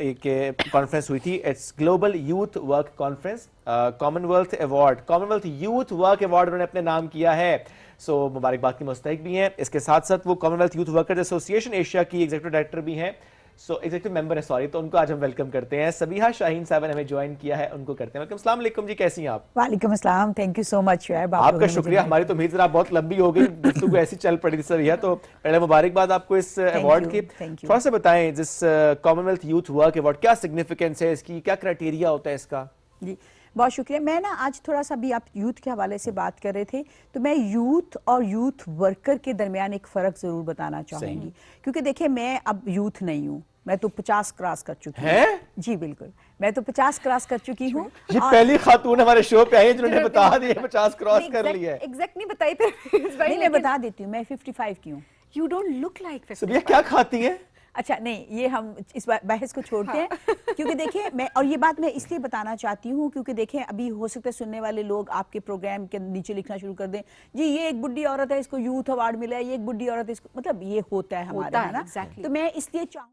एक कॉन्फ्रेंस हुई थी, it's global youth work conference, Commonwealth award, Commonwealth youth work award उन्होंने अपने नाम किया है। सो मुबारकबाद की मुस्तहिक भी हैं। इसके साथ साथ वो Commonwealth youth workers association Asia की एग्जीक्यूटिव डायरेक्टर भी हैं, सो एग्जीक्यूटिव मेंबर है, सॉरी। तो उनको आज हम वेलकम करते हैं। सबीहा शाहीन साहब ने हमें ज्वाइन किया है, उनको करते हैं वेलकम। अस्सलाम वालेकुम जी, कैसी हैं आप? वालेकुम अस्सलाम, thank you so much Shoaib. आपका शुक्रिया, हमारी तो उम्मीद आप बहुत लंबी हो गई, गुफ्तगू ऐसी चल पड़ी थी सर। तो पहले मुबारकबाद आपको इस अवार्ड की। थोड़ा सा बताएं, जिस कॉमनवेल्थ यूथ वर्क अवार्ड, क्या सिग्निफिकेंस है इसकी, क्या क्राइटेरिया होता है इसका? जी बहुत शुक्रिया। मैं ना आज थोड़ा सा भी, आप यूथ के हवाले से बात कर रहे थे, तो मैं यूथ और यूथ वर्कर के दरमियान एक फ़र्क ज़रूर बताना चाहूँगी, क्योंकि देखिए मैं अब यूथ नहीं हूँ, मैं तो 50 क्रॉस कर चुकी हूँ। जी बिल्कुल, मैं तो 50 क्रॉस कर चुकी हूँ। ये पहली खातून हमारे शो पे आई जिन्होंने बता दिया 50 क्रॉस कर लिया है। एग्जैक्ट नहीं बताई थे। नहीं, मैं बता देती हूँ, मैं 55 की हूँ। You don't look like 55। क्या खाती हैं? अच्छा नहीं, ये हम इस बहस को छोड़ते हैं, क्योंकि देखिए मैं, और ये बात मैं इसलिए बताना चाहती हूँ क्योंकि देखें अभी हो सकता है सुनने वाले लोग आपके प्रोग्राम के नीचे लिखना शुरू कर दें, जी ये एक बुढ़ी औरत है इसको यूथ अवार्ड मिला है, ये एक बुढ़ी औरत है इसको, मतलब ये होता है हमारे, है ना? तो मैं इसलिए चाहूँ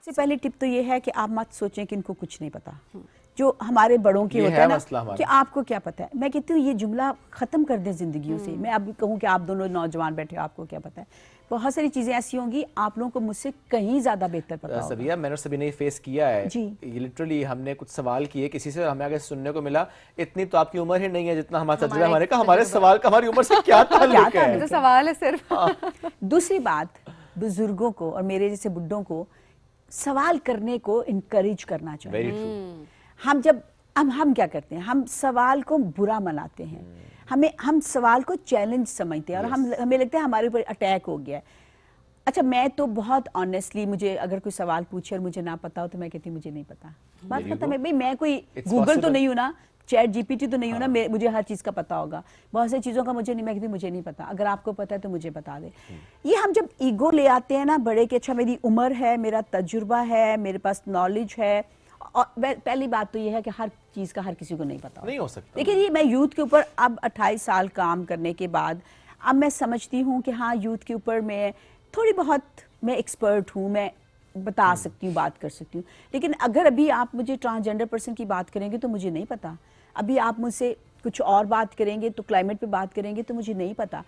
सबसे पहली टिप तो ये है कि आप मत सोचें कि इनको कुछ नहीं पता। जो हमारे बड़ों के होता है ना कि आपको क्या पता है, मैं कहती हूँ ये जुमला खत्म कर दें जिंदगियों से। मैं अब कहूँ कि आप दोनों नौजवान बैठे हो, आपको क्या पता है, बहुत सारी चीजें ऐसी होंगी आप लोगों को मुझसे कहीं ज्यादा बेहतर पता होगा। सबिया, मैंने सभी ने फेस किया है जी। लिटरली हमने कुछ सवाल किए किसी से, हमें आगे सुनने को मिला इतनी तो आपकी उम्र ही नहीं है जितना हमारा तजुर्बा, हमारे का हमारे सवाल का हमारी उम्र से क्या ताल्लुक है? तो सवाल है सिर्फ। दूसरी बात, बुजुर्गों को और मेरे जैसे बुड्ढों को सवाल करने को इनकरेज करना चाहिए। हम क्या करते हैं, हम सवाल को बुरा मनाते हैं, हम सवाल को चैलेंज समझते हैं और हमें लगता है हमारे ऊपर अटैक हो गया है। अच्छा मैं तो बहुत ऑनेस्टली, मुझे अगर कोई सवाल पूछे और मुझे ना पता हो तो मैं कहती हूँ मुझे नहीं पता, बात खत्म है भाई, मैं कोई गूगल तो नहीं हूँ ना, चैट जीपीटी तो नहीं हूँ ना, मुझे हर चीज़ का पता होगा। बहुत सी चीज़ों का मुझे नहीं, मैं कहती मुझे नहीं पता, अगर आपको पता है तो मुझे बता दे। ये हम जब ईगो ले आते हैं ना बड़े कि अच्छा मेरी उम्र है, मेरा तजुर्बा है, मेरे पास नॉलेज है, और पहली बात तो ये है कि हर चीज़ का हर किसी को नहीं पता नहीं हो सकता। देखिए ये मैं यूथ के ऊपर अब 28 साल काम करने के बाद अब मैं समझती हूँ कि हाँ यूथ के ऊपर मैं थोड़ी बहुत मैं एक्सपर्ट हूँ, मैं बता सकती हूँ, बात कर सकती हूँ। लेकिन अगर अभी आप मुझे ट्रांसजेंडर पर्सन की बात करेंगे तो मुझे नहीं पता, अभी आप मुझसे कुछ और बात करेंगे तो क्लाइमेट पे बात करेंगे तो मुझे नहीं पता।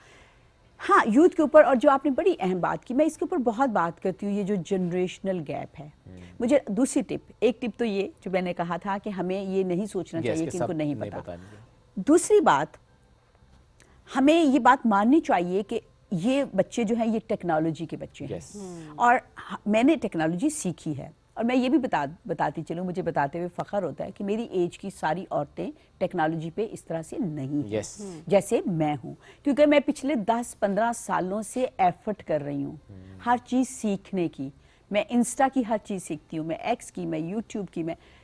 हाँ यूथ के ऊपर, और जो आपने बड़ी अहम बात की, मैं इसके ऊपर बहुत बात करती हूँ, ये जो जनरेशनल गैप है। मुझे दूसरी टिप, एक टिप तो ये जो मैंने कहा था कि हमें ये नहीं सोचना चाहिए कि इनको नहीं पता। दूसरी बात, हमें ये बात माननी चाहिए कि ये बच्चे जो हैं ये टेक्नोलॉजी के बच्चे हैं और मैंने टेक्नोलॉजी सीखी है। और मैं ये भी बताती चलूँ, मुझे बताते हुए फ़ख्र होता है कि मेरी एज की सारी औरतें टेक्नोलॉजी पे इस तरह से नहीं हैं जैसे मैं हूँ, क्योंकि मैं पिछले 10-15 सालों से एफर्ट कर रही हूँ हर चीज़ सीखने की। मैं इंस्टा की हर चीज़ सीखती हूँ, मैं एक्स की, मैं यूट्यूब की,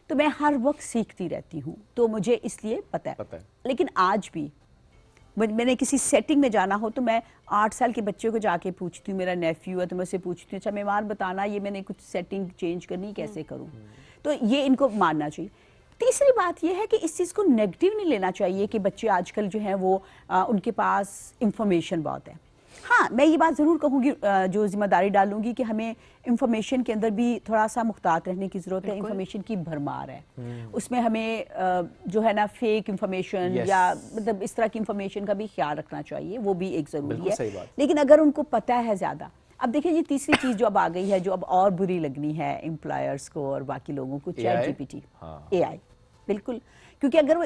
तो मैं हर वक्त सीखती रहती हूँ, तो मुझे इसलिए पता है। लेकिन आज भी मैंने किसी सेटिंग में जाना हो तो मैं 8 साल के बच्चे को जाके पूछती हूँ, मेरा नेफ्यू है तो मैं उससे पूछती हूँ अच्छा मेहमान बताना ये मैंने कुछ सेटिंग चेंज करनी कैसे करूँ, तो ये इनको मानना चाहिए। तीसरी बात ये है कि इस चीज़ को नेगेटिव नहीं लेना चाहिए कि बच्चे आजकल जो हैं वो उनके पास इंफॉर्मेशन बहुत है। हाँ मैं ये बात ज़रूर कहूँगी, जो जिम्मेदारी डालूंगी कि हमें इंफॉर्मेशन के अंदर भी थोड़ा सा मुख्तात रहने की ज़रूरत है। इंफॉर्मेशन की भरमार है, उसमें हमें जो है ना फेक इंफॉर्मेशन या मतलब इस तरह की इंफॉर्मेशन का भी ख्याल रखना चाहिए, वो भी एक ज़रूरी है। लेकिन अगर उनको पता है ज़्यादा, अब देखिए ये तीसरी चीज़ जो अब आ गई है जो अब और बुरी लगनी है एम्प्लॉयर्स को और बाकी लोगों को, चैट जीपीटी, AI, बिल्कुल। क्योंकि अगर वो,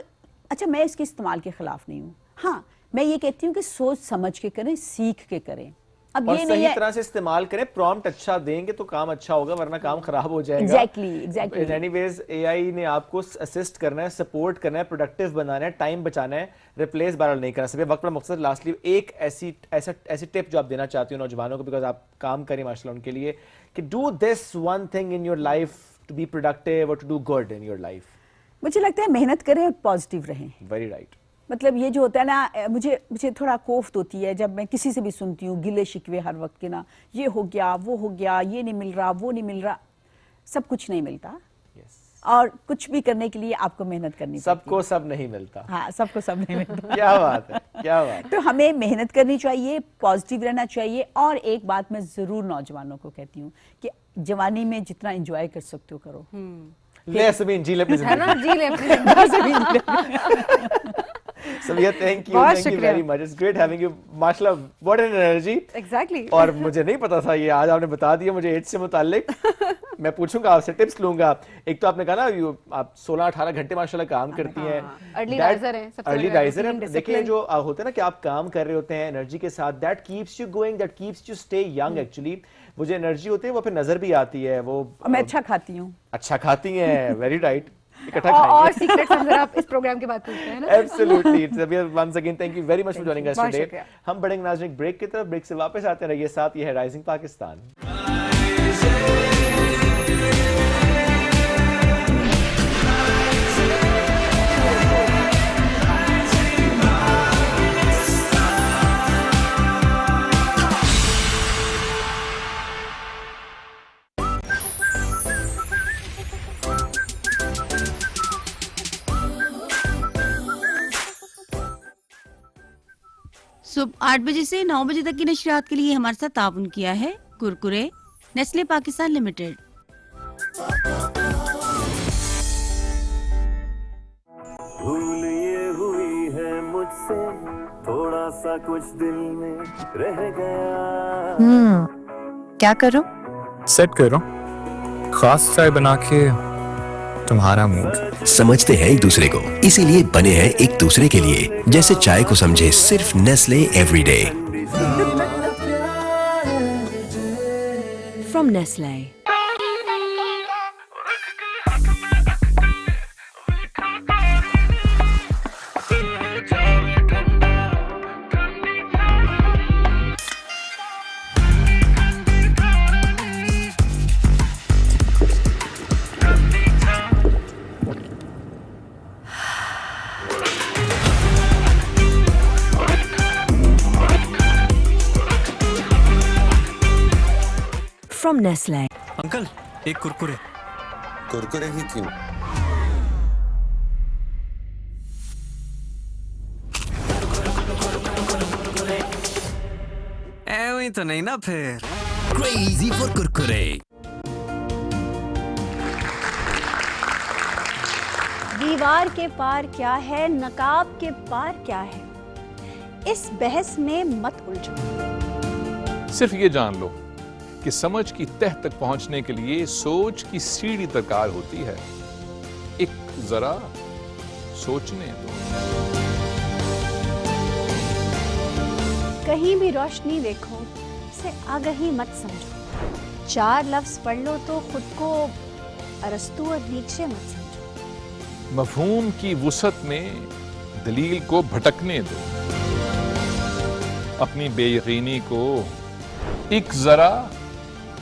अच्छा मैं इसके इस्तेमाल के ख़िलाफ़ नहीं हूँ, हाँ मैं ये कहती हूँ कि सोच समझ के करें, सीख के करें। अब और ये सही नहीं तरह से इस्तेमाल करें, प्रॉम्प्ट अच्छा देंगे तो काम अच्छा होगा, वरना काम खराब हो जाएगा। एग्जैक्टली। इन एनीवेज AI ने आपको असिस्ट करना है, सपोर्ट करना है, प्रोडक्टिव बनाना है, टाइम बचाना है, रिप्लेस बार नहीं करना। सभी वक्त पर मकसद। लास्टली एक ऐसी टिप जो आप देना चाहती हो नौजवानों को, बिकॉज आप काम करें माशाल्लाह उनके लिए, कि do this one thing in your life to be productive और to do good in your life. मुझे लगता है मेहनत करें और पॉजिटिव रहें। Very right. मतलब ये जो होता है ना, मुझे थोड़ा कोफ्त होती है जब मैं किसी से भी सुनती हूँ गिले शिकवे हर वक्त के ना, ये हो गया वो हो गया, ये नहीं मिल रहा वो नहीं मिल रहा। सब कुछ नहीं मिलता और कुछ भी करने के लिए आपको मेहनत करनी पड़ती है। सबको सब नहीं मिलता। हाँ सबको सब नहीं मिलता। क्या बात है, क्या बात। तो हमें मेहनत करनी चाहिए, पॉजिटिव रहना चाहिए। और एक बात मैं जरूर नौजवानों को कहती हूँ कि जवानी में जितना एंजॉय कर सकते हो करो। ले समीन जी ले अपनी जिंदगी, जी ले अपनी जिंदगी। Sabiha, thank you very much. It's great having you. माशाल्लाह, what an energy. Exactly. और मुझे नहीं पता था ये, आज आपने बता दिया मुझे एज से मुताल्लिक। मैं पूछूंगा आपसे, टिप्स लूंगा। एक तो आपने कहा ना आप 16-18 घंटे माशाल्लाह काम करती हैं। अर्ली राइजर हैं, सबसे अर्ली राइजर हैं। देखिए जो होता है ना कि आप काम कर रहे होते हैं एनर्जी के साथ, that keeps you going, that keeps you stay young. Actually वो जो एनर्जी होती है वो फिर नजर भी आती है। वो मैं अच्छा खाती हूँ। अच्छा खाती हैं, वेरी राइट। और सीक्रेट्स हम जरा इस प्रोग्राम के बाद पूछते हैं ना। Absolutely. Sabiha, once again, thank you very much for joining us today. हम बढ़ेंगे नाज़रीन ब्रेक की तरफ, ब्रेक से वापस आते रहिए साथ। ये है राइजिंग पाकिस्तान। सुबह 8 बजे से 9 बजे तक की नशरियात के लिए हमारे साथ ताउन किया है कुरकुरे, नेस्ले पाकिस्तान लिमिटेड। भूल ये हुई है मुझसे, थोड़ा सा कुछ दिल में रह गया। क्या करो? सेट करो खास चाय बना के तुम्हारा मूड। समझते हैं एक दूसरे को, इसीलिए बने हैं एक दूसरे के लिए। जैसे चाय को समझे सिर्फ Nestle everyday. From Nestle. from Nestle. Uncle एक कुरकुरे। कुरकुरे ही क्यों? ऐਵੇਂ तो नहीं ना फिर। Crazy for Kurkure. दीवार के पार क्या है, नकाब के पार क्या है, इस बहस में मत उलझो। सिर्फ ये जान लो कि समझ की तह तक पहुंचने के लिए सोच की सीढ़ी दरकार होती है। एक जरा सोचने दो। कहीं भी रोशनी देखो, इसे आगही मत समझो। 4 लफ्ज पढ़ लो तो खुद को अरस्तू और नीचे मत समझो। मफहूम की वुसअत में दलील को भटकने दो। अपनी बेयकीनी को एक जरा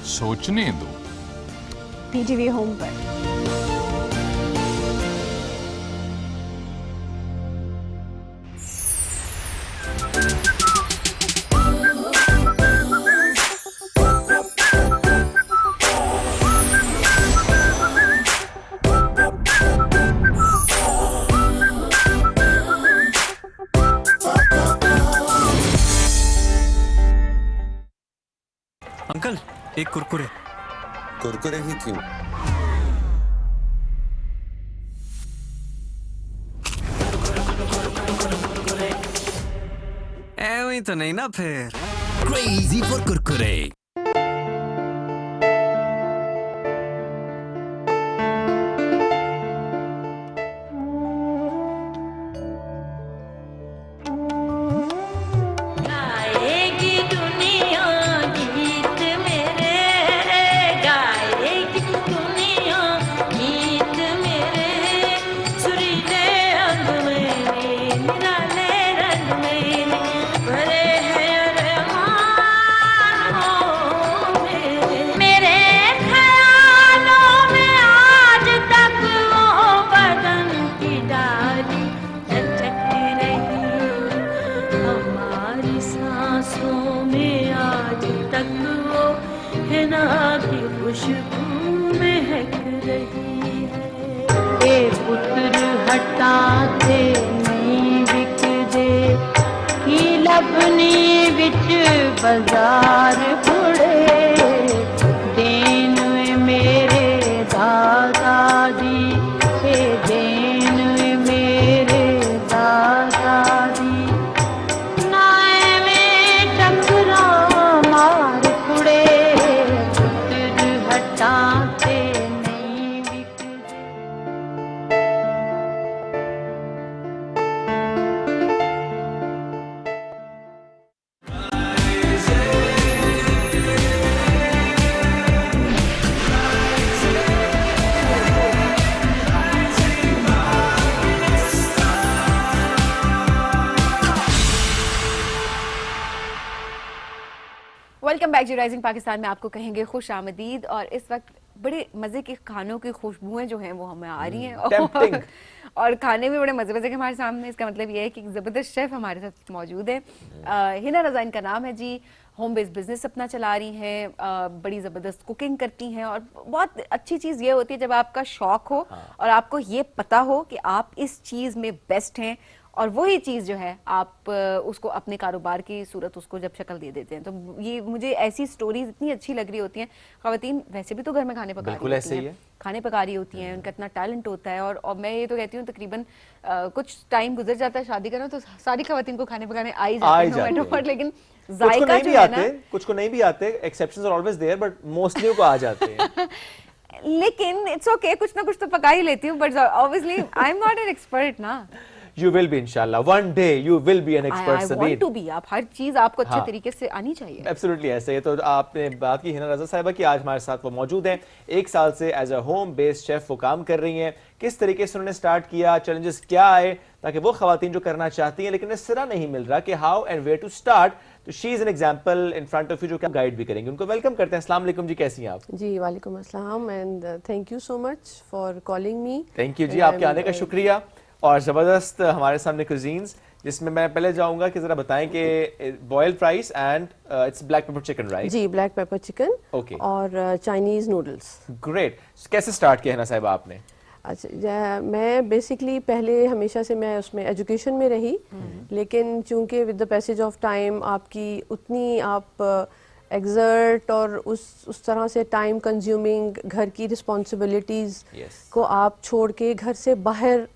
सोचने दो। पीटीवी होम पर। अंकल एक कुरकुरे। कुरकुरे ही क्यों? ऐਵੇਂ तो नहीं ना फिर। Crazy for Kurkure. बाजार पुड़े देन मेरे दादा जी, देन मेरे दादा जी, नाए में टकरा मार पुड़े पुत्र हटाते नहीं बिकते। वेलकम बैक जी राइजिंग पाकिस्तान में आपको कहेंगे खुश आमदीद। और इस वक्त बड़े मज़े के खानों की खुशबुएं जो हैं वो हमें आ रही हैं और खाने में बड़े मज़े के हमारे सामने। इसका मतलब ये है कि ज़बरदस्त शेफ़ हमारे साथ मौजूद है। हिना रज़ा इनका नाम है जी। होम बेस्ड बिजनेस अपना चला रही हैं, बड़ी ज़बरदस्त कुकिंग करती हैं। और बहुत अच्छी चीज़ ये होती है जब आपका शौक हो और आपको ये पता हो कि आप इस चीज़ में बेस्ट हैं और वही चीज़ जो है आप उसको अपने कारोबार की सूरत उसको जब शक्ल दे देते हैं। तो ये मुझे ऐसी स्टोरीज इतनी अच्छी लग रही होती हैं। ख़वातीन वैसे भी तो घर में खाने पका रही होती हैं, खाने पका रही होती हैं, उनका इतना टैलेंट होता है। और मैं ये तो कहती हूँ तकरीबन कुछ टाइम गुजर जाता है शादी करना तो सारी ख़वातीन को खाने पकाने आ ही जाते हैं, लेकिन जायका जो है ना, कुछ को नहीं भी आते, exceptions are always there, but mostly को आ जाते हैं। लेकिन इट्स ओके, कुछ ना कुछ तो पका ही लेती हूँ, but obviously I am not an expert ना। You will be inshallah. One day you will be an expert. I want to be. आप हर चीज आपको अच्छे तरीके से आनी चाहिए। Absolutely ऐसे है। तो आपने बात की हिना रज़ा साहिबा की, आज हमारे साथ वो मौजूद हैं। 1 साल से as a home based chef वो काम कर रही हैं। किस तरीके से उन्होंने स्टार्ट किया, चैलेंजेस क्या आए, ताकि वो खवातीन जो करना चाहती हैं लेकिन सिरा नहीं मिल रहा कि how and where to start, तो she is an example in front of you जो कि गाइड भी करेंगे। उनको वेलकम करते हैं। अस्सलाम वालेकुम जी, कैसी हैं आप? जी वालेकुम अस्सलाम and thank you so much for calling me. Thank you जी, आपके आने का शुक्रिया। और ज़बरदस्त हमारे सामने कुजीन्स जिसमें मैं पहले जाऊंगा कि जरा बताएं कि boiled rice and it's black pepper chicken, right? जी, ब्लैक पेपर चिकन ओके और चाइनीज नूडल्स। ग्रेट। कैसे स्टार्ट किया है ना साहिब आपने? अच्छा, मैं बेसिकली पहले हमेशा से मैं उसमें एजुकेशन में रही, लेकिन चूंकि with the passage of time आपकी उतनी आप एग्जर्ट और उस तरह से टाइम कंज्यूमिंग घर की रिस्पॉन्सिबिलिटीज़ को आप छोड़ के घर से बाहर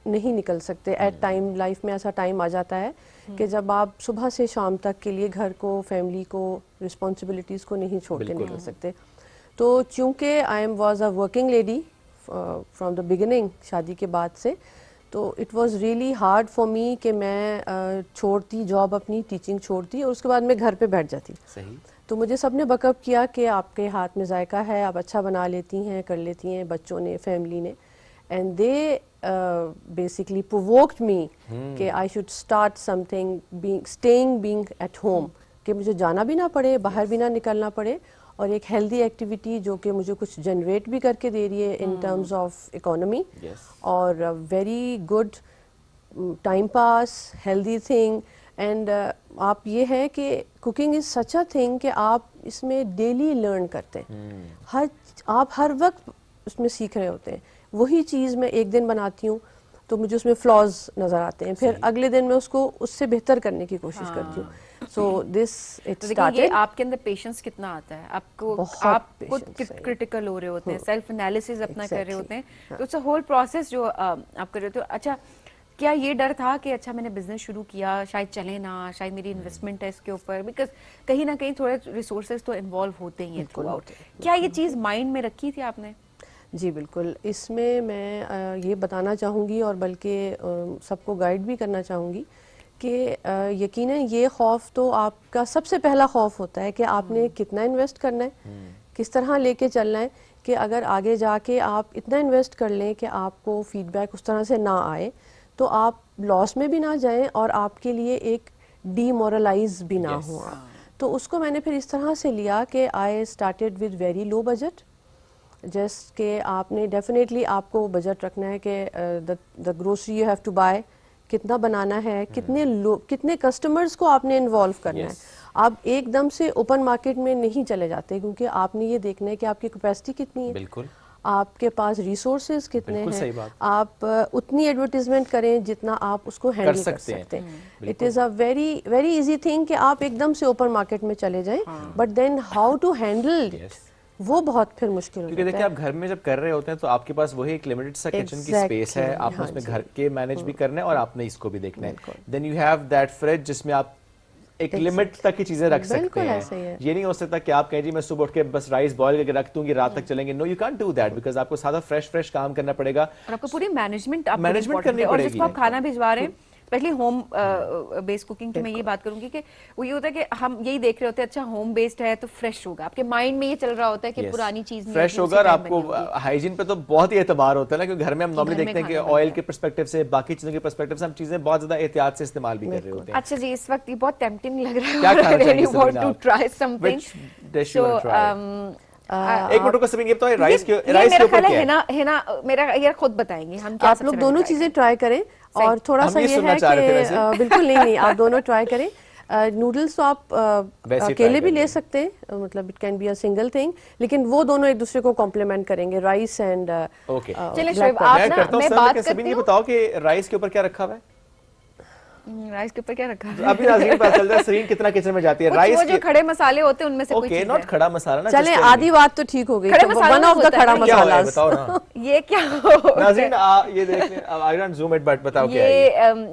नहीं निकल सकते। एट टाइम लाइफ में ऐसा टाइम आ जाता है कि जब आप सुबह से शाम तक के लिए घर को, फैमिली को, रिस्पॉन्सिबिलिटीज़ को नहीं छोड़ के निकल सकते। तो चूँकि I was a working lady from the beginning, शादी के बाद से, तो it was really hard for me कि मैं छोड़ती जॉब अपनी, टीचिंग छोड़ती और उसके बाद मैं घर पे बैठ जाती। सही। तो मुझे सबने बकअप किया कि आपके हाथ में जायका है, आप अच्छा बना लेती हैं, कर लेती हैं, बच्चों ने, फैमिली ने, एंड दे बेसिकली प्रोवोक्ड मी कि I should start something, being at home, कि मुझे जाना भी ना पड़े, बाहर भी ना निकलना पड़े, और एक हेल्दी एक्टिविटी जो कि मुझे कुछ जनरेट भी करके दे रही है इन टर्म्स ऑफ इकोनॉमी, और very good time pass, healthy thing. And आप ये है कि cooking is such a thing कि आप इसमें डेली लर्न करते हैं, आप हर वक्त उसमें सीख रहे होते हैं। वही चीज़ मैं एक दिन बनाती हूँ तो मुझे उसमें फ्लॉज नज़र आते हैं, फिर अगले दिन मैं उसको उससे बेहतर करने की कोशिश करती हूँ। So this it started. आपके अंदर पेशेंस कितना आता है, आपको आप खुद क्रिटिकल हो रहे होते हैं, सेल्फ एनालिसिस अपना कर रहे होते हैं, तो इट्स अ होल प्रोसेस जो आप कर रहे होते हो। अच्छा, क्या ये डर था कि अच्छा मैंने बिजनेस शुरू किया, शायद चले ना, शायद मेरी इन्वेस्टमेंट है इसके ऊपर, बिकॉज कहीं ना कहीं थोड़े रिसोर्सेज तो इन्वॉल्व होते ही हैं थ्रू आउट, क्या ये चीज़ माइंड में रखी थी आपने? जी बिल्कुल, इसमें मैं ये बताना चाहूँगी और बल्कि सबको गाइड भी करना चाहूँगी कि यकीनन ये खौफ तो आपका सबसे पहला खौफ होता है कि आपने कितना इन्वेस्ट करना है, किस तरह लेके चलना है, कि अगर आगे जाके आप इतना इन्वेस्ट कर लें कि आपको फीडबैक उस तरह से ना आए तो आप लॉस में भी ना जाएं और आपके लिए एक डीमोरलाइज भी ना हो। तो उसको मैंने फिर इस तरह से लिया कि I started with very low budget, just कि आपने डेफिनेटली आपको बजट रखना है कि the grocery you have to buy, कितना बनाना है, कितने कस्टमर्स को आपने इन्वॉल्व करना है। आप एकदम से ओपन मार्केट में नहीं चले जाते, क्योंकि आपने ये देखना है कि आपकी कैपेसिटी कितनी है, बिल्कुल आपके पास रिसोर्सेज कितने हैं, आप उतनी एडवर्टीजमेंट करें जितना आप उसको हैंडल कर सकते हैं। It is a very very easy thing कि आप एकदम से ओपन मार्केट में चले जाएं, but then how to handle it, वो बहुत फिर मुश्किल हो जाता है। क्योंकि देखिए आप घर में जब कर रहे होते हैं तो आपके पास वही एक लिमिटेड सा किचन की स्पेस है, आपने उसमें घर के मैनेज भी करना है और आपने इसको भी देखना है। Then you have that fridge जिसमें आप एक लिमिट तक की चीजें रख सकते हैं। ये नहीं हो सकता कि आप कहें जी मैं सुबह उठ के बस राइस बॉईल करके रख दूंगी, रात तक चलेंगे। No, you can't do that, because आपको सारा फ्रेश काम करना पड़ेगा और आपको पूरी मैनेजमेंट करनी पड़ेगी। और जिसको आप खाना भिजवा रहे हैं, स्पेशली होम बेस्ड कुकिंग की मैं ये बात करूंगी कि वो ये होता है कि हम यही देख रहे होते हैं अच्छा होम बेस्ड है तो फ्रेश होगा, आपके माइंड में ये चल रहा होता है कि पुरानी चीज फ्रेश होगा। और आपको हाइजीन पे तो बहुत ही एतबार होता है ना, क्योंकि घर में हम नॉर्मली देखते हैं कि ऑयल के पर्सपेक्टिव से, बाकी चीजों के पर्सपेक्टिव से हम चीजें बहुत ज्यादा एहतियात से इस्तेमाल भी कर रहे होते हैं। अच्छा जी, इस वक्त ये बहुत टेम्पटिंग लग रहा है, क्या खाना चाहिए वांट टू ट्राई समथिंग, एक मिनट को सबिन ये बताओ राइस के ऊपर क्या है? मेरा ये खुद बताएंगे हम क्या। आप लोग दोनों चीजें ट्राई करें और थोड़ा सा ये है कि बिल्कुल नहीं आप दोनों ट्राई करें। नूडल्स तो आप अकेले भी ले सकते हैं, मतलब it can be a single thing, लेकिन वो दोनों एक दूसरे को कॉम्प्लीमेंट करेंगे, राइस एंड चलिए शोएब, आप ना मैं बात करती हूं। ये बताओ कि राइस के ऊपर क्या रखा हुआ है? राइस के ऊपर क्या रखा है? अभी नाज़रीन पता चल रहा है सरीन कितना किचन में जाती है। राइस वो जो खड़े मसाले होते हैं उनमें से कोई चीज है। ओके, नॉट खड़ा मसाला ना, चलें आधी बात तो ठीक हो गई। वन ऑफ द खड़ा मसाला बताओ ना। ये क्या नाज़रीन ये देख लें, अब I don't zoom it, but बताओ क्या है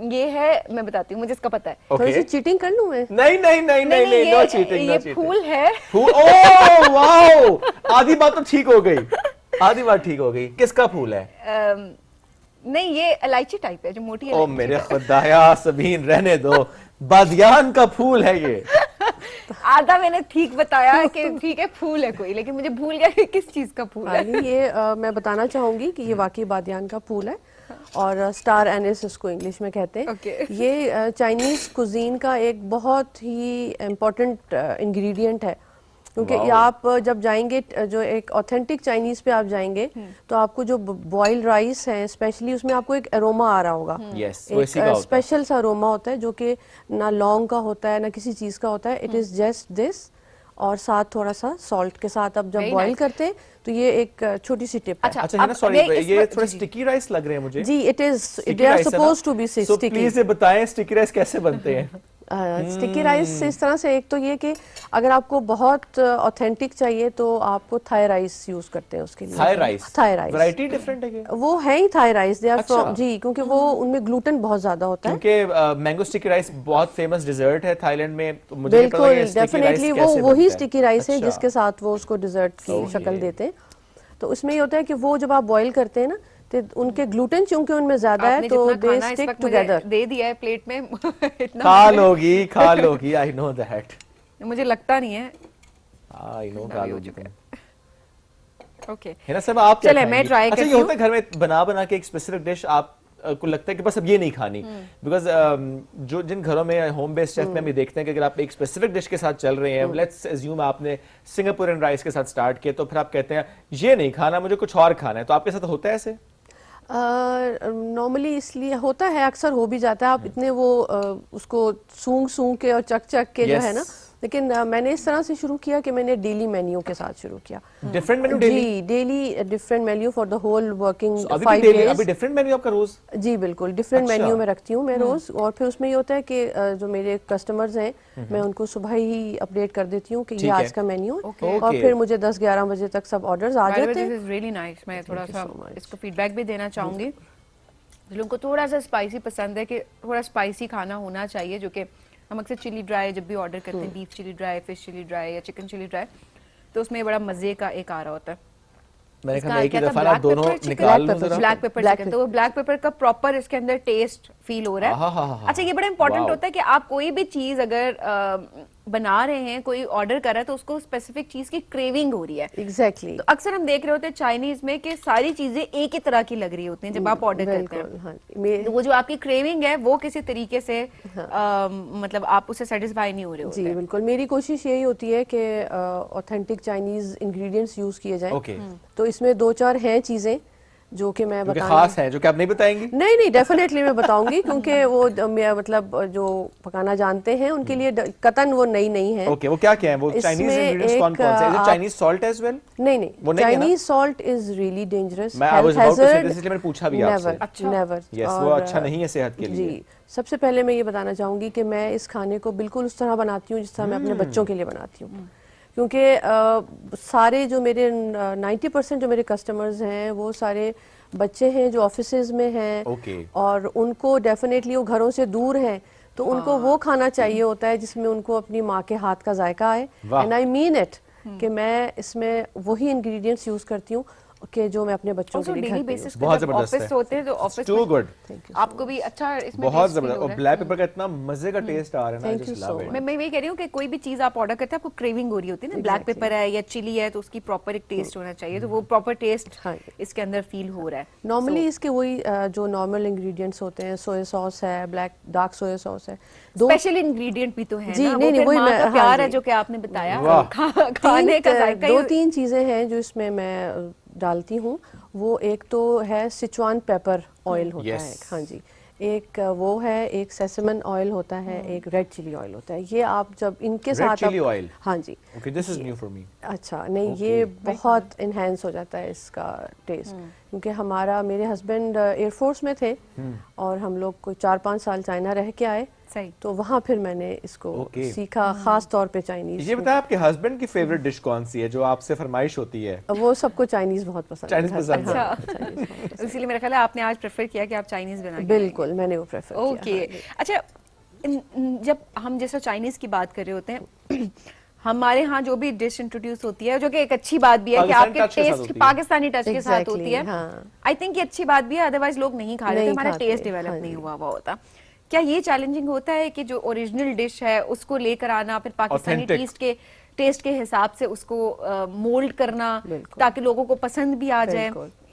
ये है। मैं बताती हूँ, मुझे इसका पता है। थोड़ी सी चीटिंग कर लूं मैं? नहीं, नो चीटिंग। ये फूल है। ओह वाओ, आधी बात तो ठीक हो गई, आधी बात ठीक हो गई। किसका फूल है? नहीं, ये इलायची टाइप है, जो मोटी है। ओ मेरे खुदाया सबीन, रहने दो, बादियान का फूल है ये। आधा मैंने ठीक बताया कि ठीक है फूल है कोई, लेकिन मुझे भूल गया कि किस चीज का फूल है। ये मैं बताना चाहूंगी कि ये वाकई बादियान का फूल है और स्टार एनिस इसको इंग्लिश में कहते हैं। ये चाइनीज कुजीन का एक बहुत ही इम्पोर्टेंट इंग्रेडिएंट है क्योंकि आप जब जाएंगे जो एक ऑथेंटिक चाइनीज पे आप जाएंगे तो आपको जो बॉइल्ड राइस है स्पेशली उसमें आपको एक अरोमा आ रहा होगा। एक स्पेशल सा अरोमा होता है जो कि ना लौंग का होता है ना किसी चीज का होता है। इट इज जस्ट दिस और साथ थोड़ा सा सॉल्ट के साथ अब जब बॉईल करते हैं तो ये एक छोटी सी टिप है। अच्छा हिना सॉरी ये थोड़ा स्टिकी राइस लग रहे हैं मुझे। जी it is they are supposed to be sticky. Please ये बताएं स्टिकी राइस कैसे बनते हैं? स्टिकी राइस इस तरह से, एक तो ये कि अगर आपको बहुत ऑथेंटिक चाहिए तो आपको थाई राइस यूज करते हैं उसके लिए। थाई राइस वैरायटी डिफरेंट है वो है ही Thai rice they are from जी, क्योंकि वो उनमें ग्लूटेन बहुत ज्यादा होता है। क्योंकि मैंगो स्टिकी राइस बहुत फेमस डिजर्ट है थाईलैंड में, तो मुझे बिल्कुल डेफिनेटली वो वही स्टिकी राइस है जिसके साथ वो उसको डिजर्ट की शक्ल देते हैं। तो उसमें ये होता है कि वो जब आप बॉईल करते हैं ना तो उनके ग्लूटेन चूंकि उनमें ज्यादा है तो दे स्टिक टुगेदर। दे दिया है प्लेट में इतना खा लोगी आई नो दैट। मुझे लगता नहीं है। आई नो खा लोगी। ओके है ना सब आप चले मैं ट्राई करती हूं। अच्छा ये होता है घर में बना के एक स्पेसिफिक डिश आप को लगता है कि बस अब ये नहीं खानी, बिकॉज जो जिन घरों में होम बेस्ड शेफ में हम ये देखते हैं कि अगर आप एक स्पेसिफिक डिश के साथ चल रहे हैं, लेट्स अज्यूम आपने सिंगापुरियन राइस के साथ स्टार्ट किया तो फिर आप कहते हैं ये नहीं खाना मुझे कुछ और खाना है, तो आपके साथ होता है ऐसे? नॉर्मली इसलिए होता है, अक्सर हो भी जाता है। आप इतने वो उसको सूंघ के और चक के जो है ना, लेकिन मैंने इस तरह से शुरू किया कि मैंने डेली मेन्यू के साथ शुरू किया। डिफरेंट मेन्यू जी daily different menu for the whole working 5 days. अभी डिफरेंट मेन्यू आपका रोज? जी बिल्कुल डिफरेंट मेन्यू में रखती हूँ मैं रोज। और फिर उसमें ये होता है कि जो मेरे कस्टमर्स हैं मैं उनको सुबह ही अपडेट कर देती हूँ कि ये आज का मेन्यू है और फिर मुझे 10-11 बजे तक सब ऑर्डर्स आ जाते हैं। Really nice. मैं थोड़ा सा इसको फीडबैक भी देना चाहूंगी। लोगों को थोड़ा सा स्पाइसी पसंद है कि थोड़ा स्पाइसी खाना होना चाहिए, जो कि हम अक्सर चिली ड्राई जब भी ऑर्डर करते हैं, beef chilli dry, fish chilli dry या चिकन चिली ड्राई, तो उसमें बड़ा मजे का एक आ रहा होता है। मैंने कहा एक ही दफा ना दोनों निकाल लो जरा। ब्लैक पेपर चिकन, तो वो ब्लैक पेपर का प्रॉपर इसके अंदर टेस्ट फील हो रहा है। अच्छा ये बड़ा इंपॉर्टेंट होता है कि आप कोई भी चीज अगर बना रहे हैं, कोई ऑर्डर कर रहा है तो उसको स्पेसिफिक चीज की क्रेविंग हो रही है। एग्जैक्टली तो अक्सर हम देख रहे होते हैं चाइनीज में कि सारी चीजें एक ही तरह की लग रही होती हैं जब आप ऑर्डर करते हैं। तो वो जो आपकी क्रेविंग है वो किसी तरीके से मतलब आप उससे सेटिस्फाई नहीं हो रहे होते। जी बिल्कुल, मेरी कोशिश यही होती है कि ऑथेंटिक चाइनीज इंग्रेडिएंट्स यूज किए जाएं। तो इसमें 2-4 हैं चीजें जो कि मैं बताऊंगी, खास है जो कि आप नहीं बताएंगी। नहीं डेफिनेटली मैं बताऊंगी क्योंकि वो मतलब जो पकाना जानते हैं उनके लिए कतन वो नहीं है। ओके वो क्या है वो चाइनीज इंग्रेडिएंट्स कौन से? Is it Chinese salt as well? नहीं Chinese salt is really dangerous. मैं I was about to say this, इसलिए मैंने पूछा भी आपसे। नेवर यस वो अच्छा नहीं है सेहत के लिए। जी सबसे पहले मैं ये बताना चाहूंगी कि मैं इस खाने को बिल्कुल उस तरह बनाती हूँ जिस तरह मैं अपने बच्चों के लिए बनाती हूँ, क्योंकि सारे जो मेरे 90% जो मेरे कस्टमर्स हैं वो सारे बच्चे हैं जो ऑफिसेज में हैं और उनको डेफिनेटली वो घरों से दूर हैं, तो उनको वो खाना चाहिए होता है जिसमें उनको अपनी माँ के हाथ का जायका आए। एंड आई मीन इट कि मैं इसमें वही इंग्रेडिएंट्स यूज करती हूँ कि जो मैं अपने बच्चों के लिए डेली बेसिस बहुत जबरदस्त ऑफिस होते हैं तो ऑफिस टू गुड आपको भी अच्छा इसमें बहुत जबरदस्त। और ब्लैक पेपर का इतना मजे का टेस्ट आ रहा है ना, जस्ट लव इट। मैं ये कह रही हूँ कि कोई भी चीज आप ऑर्डर करते हैं आपको क्रेविंग हो रही होती है ना, ब्लैक पेपर है या चिली है तो उसकी प्रॉपर एक टेस्ट होना चाहिए, तो वो प्रॉपर टेस्ट इसके अंदर फील हो रहा है। नॉर्मली इसके वही जो नॉर्मल इंग्रेडिएंट्स होते हैं, सोया सॉस है, ब्लैक डार्क सोया सॉस है, स्पेशल इंग्रेडिएंट भी तो है जी। ना, नहीं वही मैं प्यार है जो कि आपने बताया खाने का जायका। 2-3 चीजें हैं जो इसमें मैं डालती हूँ। वो एक तो है सिचुआन पेपर ऑयल होता है, हाँ जी, एक वो है, एक सेसमन ऑयल होता है, एक रेड चिली ऑयल होता है। ये आप जब इनके साथ चिली ऑयल, हाँ जी, okay this is new for me. अच्छा नहीं ये बहुत इनहेंस हो जाता है इसका टेस्ट, क्योंकि मेरे हस्बैंड एयरफोर्स में थे और हम लोग को 4-5 साल चाइना रह के आए, तो वहाँ फिर मैंने इसको सीखा, खास तौर पे चाइनीज। ये बताया आपके हस्बैंड की फेवरेट डिश कौन सी है जो आपसे फरमाइश होती है? वो सबको चाइनीज बहुत पसंद है। इसीलिए मेरा ख्याल है आपने आज प्रेफर किया कि आप चाइनीज बनाएं। बिल्कुल मैंने वो प्रेफर किया। ओके अच्छा जब हम जैसे चाइनीज की बात कर रहे होते हैं हमारे यहाँ जो भी डिश इंट्रोड्यूस होती है, जो कि एक अच्छी बात भी है कि आपके टेस्ट पाकिस्तानी टच के साथ होती है, आई थिंक ये अच्छी बात भी है, अदरवाइज लोग नहीं खा रहे, हमारा टेस्ट डेवलप नहीं हुआ होता। क्या ये चैलेंजिंग होता है कि जो ओरिजिनल डिश है उसको लेकर आना, फिर पाकिस्तानी टेस्ट के हिसाब से उसको मोल्ड करना ताकि लोगों को पसंद भी आ जाए?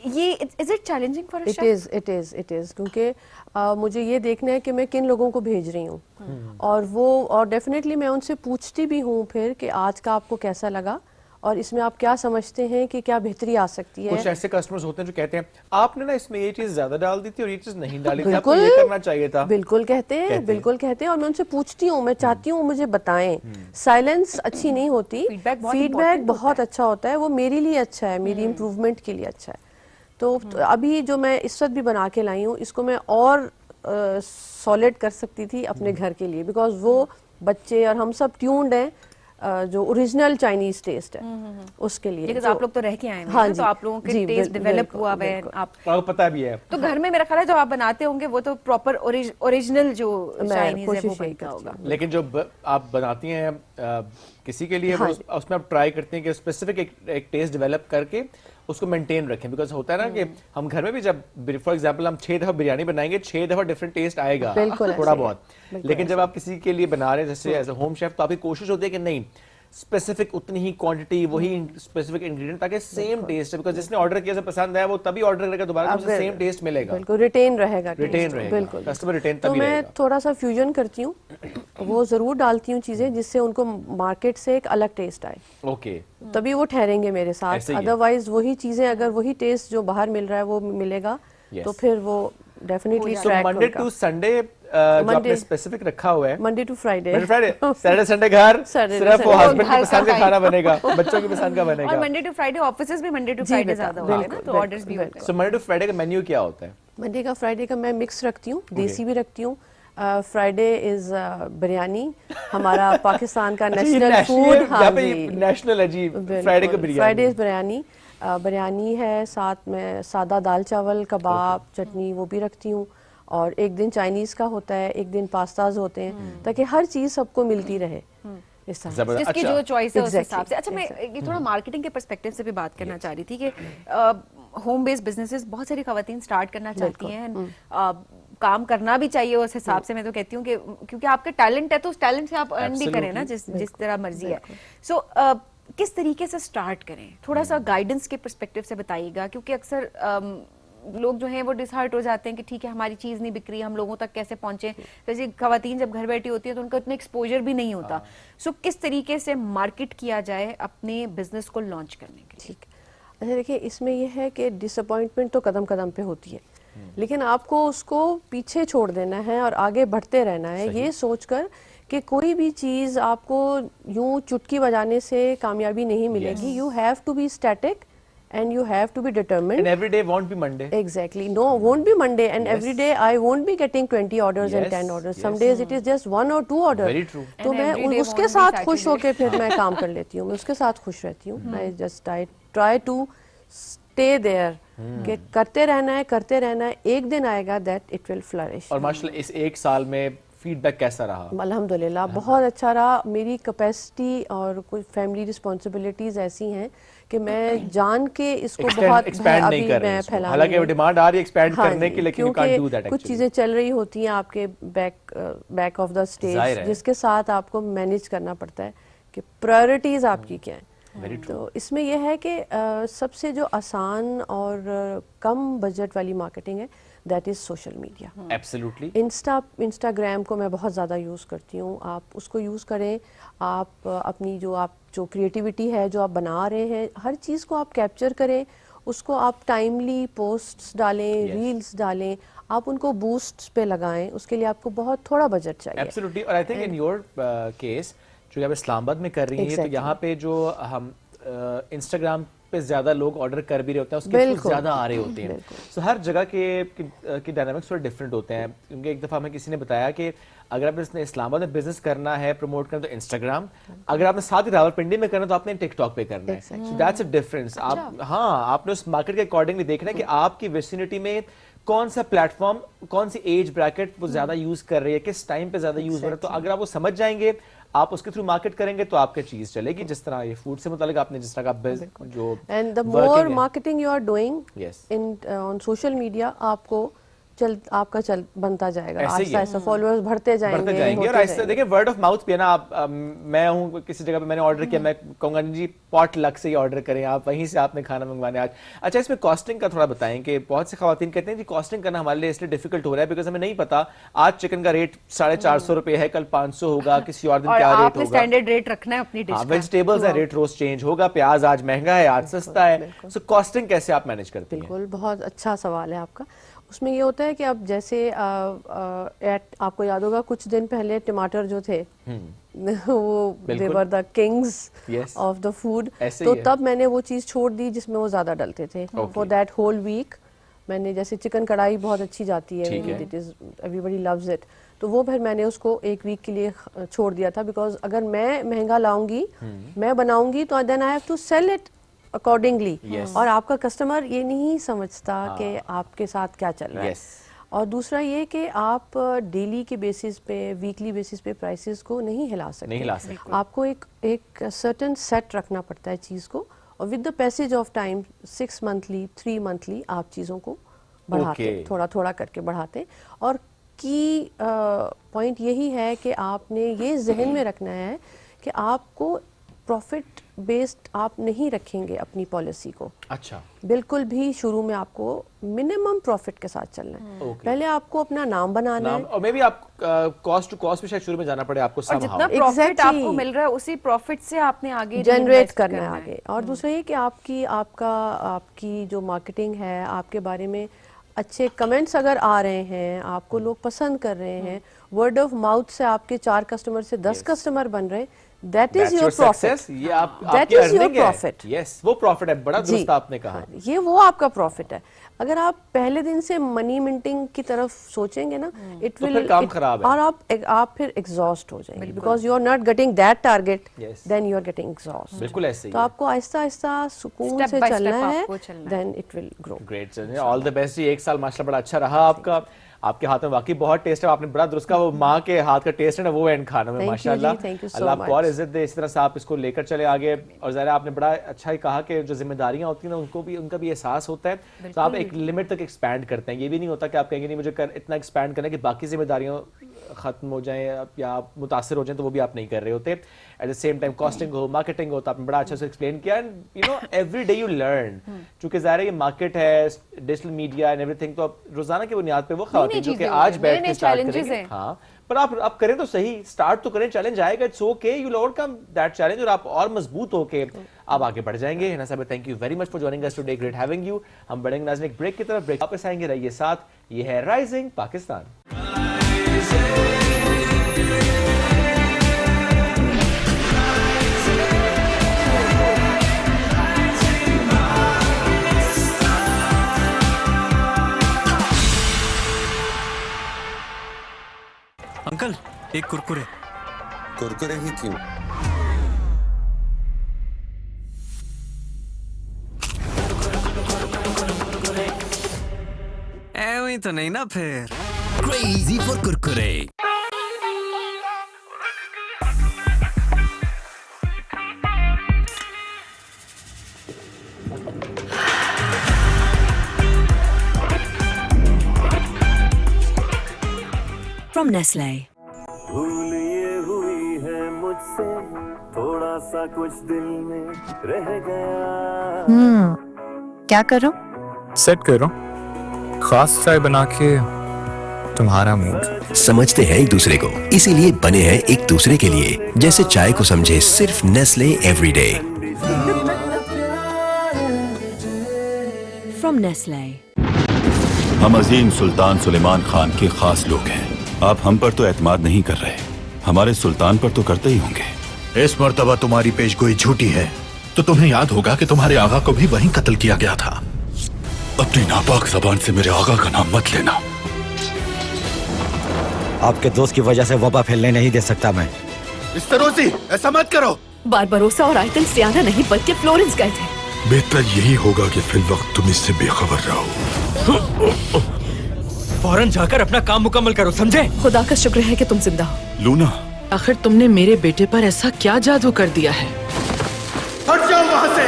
ये is it challenging for a chef? It is क्योंकि मुझे ये देखना है कि मैं किन लोगों को भेज रही हूँ और डेफिनेटली मैं उनसे पूछती भी हूँ फिर कि आज का आपको कैसा लगा और इसमें आप क्या समझते हैं कि क्या बेहतरी आ सकती है। कुछ ऐसे कस्टमर्स होते हैं जो कहते हैं आपने ना इसमें ये चीज ज्यादा डाल दी थी और ये चीज नहीं डाली थी, आपको ये करना चाहिए था। बिल्कुल कहते हैं और मैं उनसे पूछती हूँ, मैं चाहती हूँ मुझे बताएं। साइलेंस अच्छी नहीं होती, फीडबैक बहुत अच्छा होता है, वो मेरे लिए अच्छा है, मेरी इम्प्रूवमेंट के लिए अच्छा है। तो अभी जो मैं इस वक्त भी बना के लाई हूँ इसको मैं और सॉलिड कर सकती थी अपने घर के लिए, बिकॉज वो बच्चे और हम सब ट्यून्ड हैं जो ओरिजिनल चाइनीज टेस्ट है उसके लिए। बिकॉज़ आप लोग तो रह के आए हैं, हाँ तो आप लोगों के टेस्ट डेवलप हुआ है, आपको पता भी है। तो घर में मेरा ख्याल है जो आप बनाते होंगे वो तो प्रॉपर ओरिजिनल जो चाइनीज है वो बनता होगा। लेकिन जो आप बनाती हैं किसी के लिए उसमें आप ट्राई करते हैं कि स्पेसिफिक एक टेस्ट डेवलप करके उसको मेंटेन रखें, बिकॉज होता है ना कि हम घर में भी जब फॉर एग्जांपल हम 6 दफा बिरयानी बनाएंगे 6 दफा डिफरेंट टेस्ट आएगा थोड़ा बहुत, लेकिन जब आप किसी के लिए बना रहे हैं जैसे एज अ होम शेफ तो आपकी कोशिश होती है कि नहीं स्पेसिफिक उतनी ही क्वांटिटी वही स्पेसिफिक इंग्रेडिएंट ताकि सेम टेस्ट है, बिकॉज जिसने ऑर्डर किया से पसंद आया वो तभी ऑर्डर करेगा दोबारा तो सेम टेस्ट मिलेगा, बिल्कुल रिटेन रहेगा बिल्कुल कस्टमर रिटेन तभी तो रहेगा। मैं थोड़ा सा फ्यूजन करती हूँ, वो जरूर डालती हूँ चीजें जिससे उनको मार्केट से एक अलग टेस्ट आए, ओके तभी वो ठहरेंगे मेरे साथ। अदरवाइज वही चीजें अगर वही टेस्ट जो बाहर मिल रहा है वो मिलेगा तो फिर वो definitely track Monday to Sunday जो आपने स्पेसिफिक रखा हुआ है, Monday to Friday Saturday Sunday घर सिर्फ वो हस्बैंड की पसंद का खाना बनेगा, बच्चों की पसंद का बनेगा। और मंडे टू फ्राइडे ऑफिसेस भी मंडे टू फ्राइडे ज्यादा होते हैं ना, तो ऑर्डर्स भी होते हैं। सो मंडे टू फ्राइडे का मेन्यू क्या होता है? मंडे का फ्राइडे का मैं मिक्स रखती हूँ, देसी भी रखती हूँ। फ्राइडे इज बिरयानी, हमारा पाकिस्तान का नेशनल फूड। हाँ जी, नेशनल है जी फ्राइडे का बिरयानी। फ्राइडे इज बिरयानी, बिरयानी है, साथ में सादा दाल चावल कबाब चटनी वो भी रखती हूँ, और एक दिन चाइनीज का होता है, एक दिन पास्ताज होते हैं, ताकि हर चीज सबको मिलती रहे इस तरह जिसकी जो चॉइस है उस हिसाब से। अच्छा, मैं ये थोड़ा मार्केटिंग के पर्सपेक्टिव से भी बात करना चाह रही थी कि होम बेस्ड बिजनेसेस बहुत सारी खवातीन स्टार्ट करना चाहती हैं, काम करना भी चाहिए उस हिसाब से। मैं तो कहती हूँ कि क्योंकि आपका टैलेंट है तो उस टैलेंट से आप अर्न भी करें ना, जिस तरह मर्जी है। सो किस तरीके से स्टार्ट करें, थोड़ा सा गाइडेंस के पर्सपेक्टिव से बताइएगा, क्योंकि अक्सर लोग जो हैं वो डिसहार्ट हो जाते हैं कि ठीक है हमारी चीज़ नहीं बिक रही, हम लोगों तक कैसे पहुंचे। जैसे खवातीन जब घर बैठी होती है तो उनका इतना एक्सपोजर भी नहीं होता। सो किस तरीके से मार्केट किया जाए अपने बिजनेस को लॉन्च करने के लिए? ठीक, अच्छा देखिए इसमें यह है कि डिसअपॉइंटमेंट तो कदम कदम पे होती है, लेकिन आपको उसको पीछे छोड़ देना है और आगे बढ़ते रहना है, ये सोचकर कि कोई भी चीज़ आपको यूं चुटकी बजाने से कामयाबी नहीं मिलेगी। You have to be static and you have to be determined, and every day won't be Monday. Exactly, no, won't be Monday, and every day I won't be getting 20 orders and 10 orders. Some days it is just 1 or 2 orders. Very true. तो मैं उसके साथ खुश होके फिर मैं काम कर लेती हूँ, मैं उसके साथ खुश रहती हूँ। I just try to stay there, कि करते रहना है, एक दिन आएगा that it will flourish. और माशाल्लाह इस एक साल में फीडबैक कैसा रहा? अल्हम्दुलिल्लाह बहुत अच्छा रहा। मेरी कैपेसिटी और कुछ फैमिली रिस्पॉन्सिबिलिटीज ऐसी हैं कि मैं जान के इसको बहुत एक्सपैंड नहीं कर रही हूं, हालांकि वो डिमांड आ रही है एक्सपैंड करने की, लेकिन यू कांट डू दैट। कुछ चीजें चल रही होती हैं आपके बैक ऑफ द स्टेज, जिसके साथ आपको मैनेज करना पड़ता है कि प्रायोरिटीज आपकी क्या है। तो इसमें यह है कि सबसे जो आसान और कम बजट वाली मार्केटिंग है that is social media. Absolutely. Instagram को मैं बहुत ज़्यादा यूज़ करती हूँ, आप उसको यूज़ करें। आप अपनी जो क्रिएटिविटी है जो आप बना रहे हैं हर चीज़ को आप कैप्चर करें, उसको आप टाइमली पोस्ट्स डालें, रील्स डालें, आप उनको बूस्ट्स पे लगाएं, उसके लिए आपको बहुत थोड़ा बजट चाहिए। एब्सोल्युटली। और I think in your case जो आप इस्लामाबाद में कर रही हैं तो यहाँ पे जो हम इंस्टाग्राम पे ज्यादा लोग ऑर्डर कर भी रहे होते हैं, उसके थ्रू ज्यादा आ रहे होते हैं। सो हर जगह के डायनामिक्स थोड़े डिफरेंट होते हैं, क्योंकि एक दफा हमें किसी ने बताया कि अगर आपने इस्लामाबाद में बिजनेस करना है, प्रमोट करना तो इंस्टाग्राम, अगर आपने साथ ही रावलपिंडी में करना तो आपने टिकटॉक पे करना है। So that's a difference. आप आपने उस मार्केट के अकॉर्डिंगली देखना है कि आपकी विसिनिटी में कौन सा प्लेटफॉर्म, कौन सी एज ब्रैकेट वो ज्यादा यूज कर रही है, किस टाइम पे ज्यादा यूज हो रहा है। तो अगर आप वो समझ जाएंगे, आप उसके थ्रू मार्केट करेंगे तो आपकी चीज चलेगी। जिस तरह ये फूड से मुतालिक आपने जिस तरह का जो and the more marketing you are doing in on social media, आपको आपका बनता जाएगा, ऐसे ही आहिस्ता है। आहिस्ता फॉलोअर्स बढ़ते जाएंगे और ऐसे देखिए वर्ड ऑफ माउथ भी है ना। आप मैं हूँ किसी जगह पे मैंने ऑर्डर किया, मैं कहूँगा जी पॉट लक से ही ऑर्डर करें आप, वहीं से आपने खाना मंगवाने आज। अच्छा, इसमें कॉस्टिंग का थोड़ा बताएं कि बहुत से खवातीन कहते हैं जी कॉस्टिंग करना हमारे लिए इसलिए डिफिकल्ट हो रहा है बिकॉज हमें नहीं पता आज चिकन का रेट 450 रुपए है, कल 500 होगा, किसी और दिन क्या रेट होगा। स्टैंडर्ड रेट रखना है अपनी डिश का। वेजिटेबल्स है, रेट रोज चेंज होगा, प्याज आज महंगा है, आज सस्ता है। सो कॉस्टिंग कैसे आप मैनेज करते हैं? बिल्कुल, बहुत अच्छा सवाल है आपका। उसमें ये होता है कि अब जैसे आपको याद होगा कुछ दिन पहले टमाटर जो थे वो they were the kings of the food, तो तब मैंने वो चीज़ छोड़ दी जिसमें वो ज़्यादा डलते थे। फॉर दैट होल वीक मैंने, जैसे चिकन कढ़ाई बहुत अच्छी जाती है, it is everybody loves it, तो वो फिर मैंने उसको एक वीक के लिए छोड़ दिया था। बिकॉज अगर मैं महंगा लाऊंगी, मैं बनाऊंगी, तो then I have to sell it accordingly. और आपका कस्टमर ये नहीं समझता कि आपके साथ क्या चल रहा है। और दूसरा ये कि आप डेली के बेसिस पे, वीकली बेसिस पे प्राइसेस को नहीं हिला सकते। आपको एक सर्टेन सेट रखना पड़ता है चीज़ को, और with the passage of time 6 monthly 3 monthly आप चीज़ों को बढ़ाते, थोड़ा थोड़ा करके बढ़ाते। और की पॉइंट यही है कि आपने ये जहन में रखना है कि आपको प्रॉफिट बेस्ड आप नहीं रखेंगे अपनी पॉलिसी को। अच्छा, बिल्कुल भी शुरू में आपको मिनिमम प्रॉफिट के साथ चलना है। पहले आपको अपना नाम बनाना है, और मे बी आप कॉस्ट टू कॉस्ट भी शायद शुरू में जाना पड़े आपको, और जितना प्रॉफिट आपको मिल रहा है उसी प्रॉफिट से आपने आगे जनरेट करना है आगे। और दूसरा ये कि आपकी जो मार्केटिंग है, आपके बारे में अच्छे कमेंट्स अगर आ रहे हैं, आपको लोग पसंद कर रहे हैं, वर्ड ऑफ माउथ से आपके 4 कस्टमर से 10 कस्टमर बन रहे हैं, दैट इज योर प्रॉफिट। ये आप that is your profit. Yes, वो प्रॉफिट है, बड़ा दुरुस्त आपने कहा। ये वो आपका प्रॉफिट है। अगर आप पहले दिन से मनी मिंटिंग की तरफ सोचेंगे ना, इट विल, काम खराब है। और आप फिर एग्जॉस्ट हो जाएंगे, because you are not getting that target, then you are getting exhaust. बिल्कुल ऐसे ही। तो आपको आहिस्ता आहिस्ता सुकून से चलना है, then it will grow. Great, all the best जी। 1 साल माशाल्लाह बड़ा अच्छा रहा आपका। आपके हाथ में वाकई बहुत टेस्ट है, आपने बड़ा दुरुस्त का वो माँ के हाथ का टेस्ट है ना, वो एंड खाना में माशाल्लाह। अल्लाह आपको और इज्जत दे, इस तरह से आप इसको लेकर चले आगे। और ज़रा आपने बड़ा अच्छा ही कहा कि जो जिम्मेदारियां होती हैं ना उनका भी एहसास होता है, तो आप एक लिमिट तक एक्सपैंड करते हैं। ये भी नहीं होता कि आप कहेंगे नहीं मुझे इतना एक्सपैंड करना है कि बाकी जिम्मेदारियां खत्म हो जाएं या आप मुतासर हो जाएं, तो वो भी आप नहीं कर रहे होते। At the same time costing हो, मार्केटिंग हो, तो आपने बड़ा अच्छा से एक्सप्लेन किया। And you know every day you learn, चूंकि ज़ाहिर है ये मार्केट है, डिजिटल मीडिया एंड एवरीथिंग, तो आप रोजाना की बुनियाद पे वो खवातीन जो कि आज बैठ के स्टार्ट करेंगे, हाँ, पर आप करें तो सही, स्टार्ट तो करें, चैलेंज आएगा, it's okay, you will overcome that challenge, और आप और मजबूत होके आप आगे बढ़ जाएंगे। हिना साहब, thank you very much for joining us today, great having you. हम बढ़ेंगे नाज़रीन एक ब्रेक की तरफ, ब्रेक वापस आएंगे, रहिए साथ। ये है राइजिंग पाकिस्तान। अंकल, एक कुरकुरे। कुरकुरे ही क्यों? ऐਵੇਂ तो नहीं ना फिर। Crazy for Kurkure. From Nestle. भूल ये हुई है मुझसे, थोड़ा सा कुछ दिल में रह गया। क्या करूं? सेट करो खास चाय बना के तुम्हारा मूड। समझते हैं एक दूसरे को, इसीलिए बने हैं एक दूसरे के लिए। जैसे चाय को समझे सिर्फ नेस्ले एवरीडे। From Nestle. हम अजीम सुल्तान सुलेमान खान के खास लोग हैं। आप हम पर तो एतमाद नहीं कर रहे, हमारे सुल्तान पर तो करते ही होंगे। इस मर्तबा तुम्हारी पेशगोई झूठी है, तो तुम्हें याद होगा कि तुम्हारे आगा को भी वहीं कत्ल किया गया था। अपनी नापाक जबान से मेरे आगा का नाम मत लेना। आपके दोस्त की वजह से वबा फैलने नहीं दे सकता मैं। इस्तरोसी, ऐसा मत करो। बारबरोसा और आयतन सियाना नहीं बल्कि फ्लोरेंस गए थे। बेहतर यही होगा कि फिलवक्त तुम इससे बेखबर रहो। फौरन जाकर अपना काम मुकम्मल करो, समझे? खुदा का शुक्र है कि तुम जिंदा हो। लूना, आखिर तुमने मेरे बेटे पर ऐसा क्या जादू कर दिया है? हट जाओ वहां से।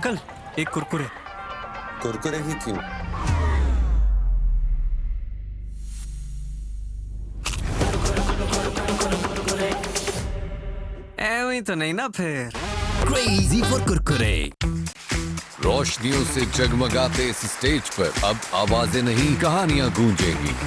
अंकल एक कुरकुरे। कुरकुरे ही क्यों? ऐਵੇਂ तो नहीं ना फिर। Crazy for Kurkure. रोशनियों से जगमगाते इस स्टेज पर अब आवाजें नहीं कहानियां गूंजेंगी।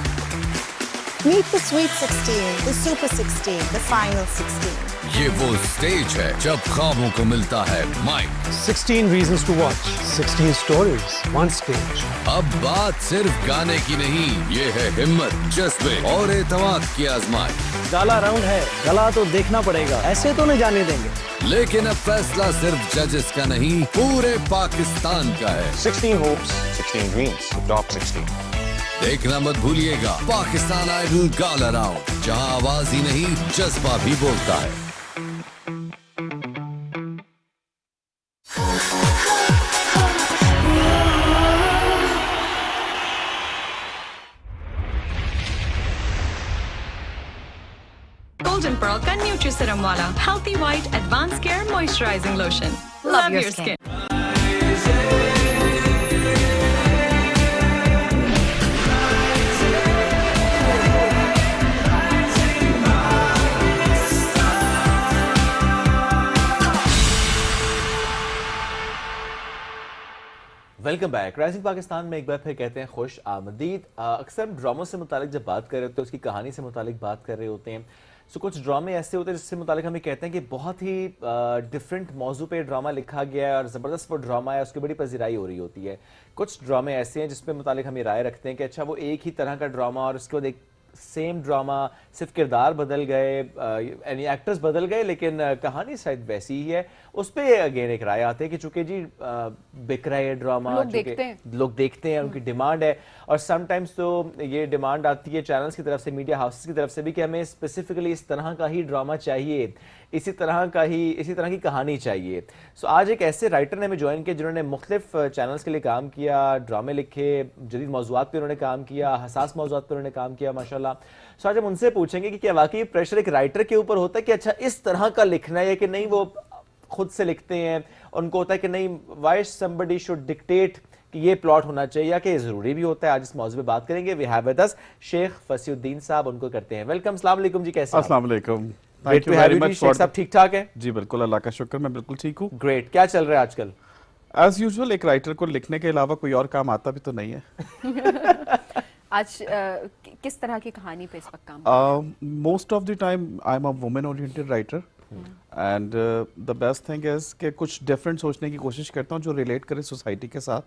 Meet the Sweet 16, the Super 16, the Final 16. ये वो स्टेज है जब ख्वाबों को मिलता है mic. 16 reasons to watch, 16 stories, one stage. अब बात सिर्फ गाने की नहीं, ये है हिम्मत, जज्बे और एतमाद की आजमाइश। गाला राउंड है, गला तो देखना पड़ेगा, ऐसे तो नहीं जाने देंगे। लेकिन अब फैसला सिर्फ जजेस का नहीं, पूरे पाकिस्तान का है। 16 hopes, 16 dreams, the top 16. देखना मत भूलिएगा पाकिस्तान आइडल गाला राउंड, जहां आवाज ही नहीं जज्बा भी बोलता है। Golden Pearl का Nutri-Serum वाला Healthy White Advanced Care Moisturizing Lotion. Love your skin. Welcome back. Rising Pakistan में एक बार फिर कहते हैं खुश आमदीद। अक्सर हम ड्रामों से मुतालिक जब बात कर रहे होते हैं, उसकी कहानी से मुतालिक बात कर रहे होते हैं, सो कुछ ड्रामे ऐसे होते हैं जिससे मुतालिक हमें कहते हैं कि बहुत ही डिफरेंट मौजू पे ड्रामा लिखा गया है और ज़बरदस्त वो ड्रामा है, उसकी बड़ी पजीराई हो रही होती है। कुछ ड्रामे ऐसे हैं जिसपे मुतालिक हम ये राय रखते हैं कि अच्छा वो एक ही तरह का ड्रामा और उसके बाद एक सेम ड्रामा, सिर्फ किरदार बदल गए, यानी एक्टर्स बदल गए, लेकिन कहानी शायद वैसी ही है। उस पर अगेन एक राय आती है कि चूंकि जी बिक रहा है ड्रामा, लोग देखते हैं, उनकी डिमांड है, और समटाइम्स तो ये डिमांड आती है चैनल्स की तरफ से, मीडिया हाउसेस की तरफ से भी कि हमें स्पेसिफिकली इस तरह का ही ड्रामा चाहिए, इसी तरह की कहानी चाहिए। सो आज एक ऐसे राइटर ने हमें ज्वाइन किया जिन्होंने मुख्तलिफ चैनल्स के लिए काम किया, ड्रामे लिखे, जदीद मौज़ूआत पे उन्होंने काम किया, हसास मौज़ूआत पे उन्होंने काम किया माशाल्लाह। सो आज हम उनसे पूछेंगे कि क्या वाकई प्रेशर एक राइटर के ऊपर होता है कि अच्छा इस तरह का लिखना है कि नहीं, वो खुद से लिखते हैं, उनको होता है कि नहीं वाई समबडी शुड डिक्टेट कि ये प्लॉट होना चाहिए, या कि ये जरूरी भी होता है। आज इस मौजूद पे बात करेंगे। We have with us Sheikh Fasiuddin sahab, उनको करते हैं वेलकम। अस्सलाम वालेकुम जी, कैसे हैं? अस्सलाम वालेकुम, thank you very much. Sheikh sahab ठीक ठाक है? जी बिल्कुल, अल्लाह का शुक्र, मैं बिल्कुल ठीक हूँ। ग्रेट। क्या चल रहा है आजकल? एज यूजुअल, एक राइटर को लिखने के अलावा कोई और काम आता भी तो नहीं है। आज किस तरह की कहानी पे इस वक्त काम? Most of the time I am a women oriented writer and the best thing is कि कुछ डिफरेंट सोचने की कोशिश करता हूँ जो रिलेट करे सोसाइटी के साथ,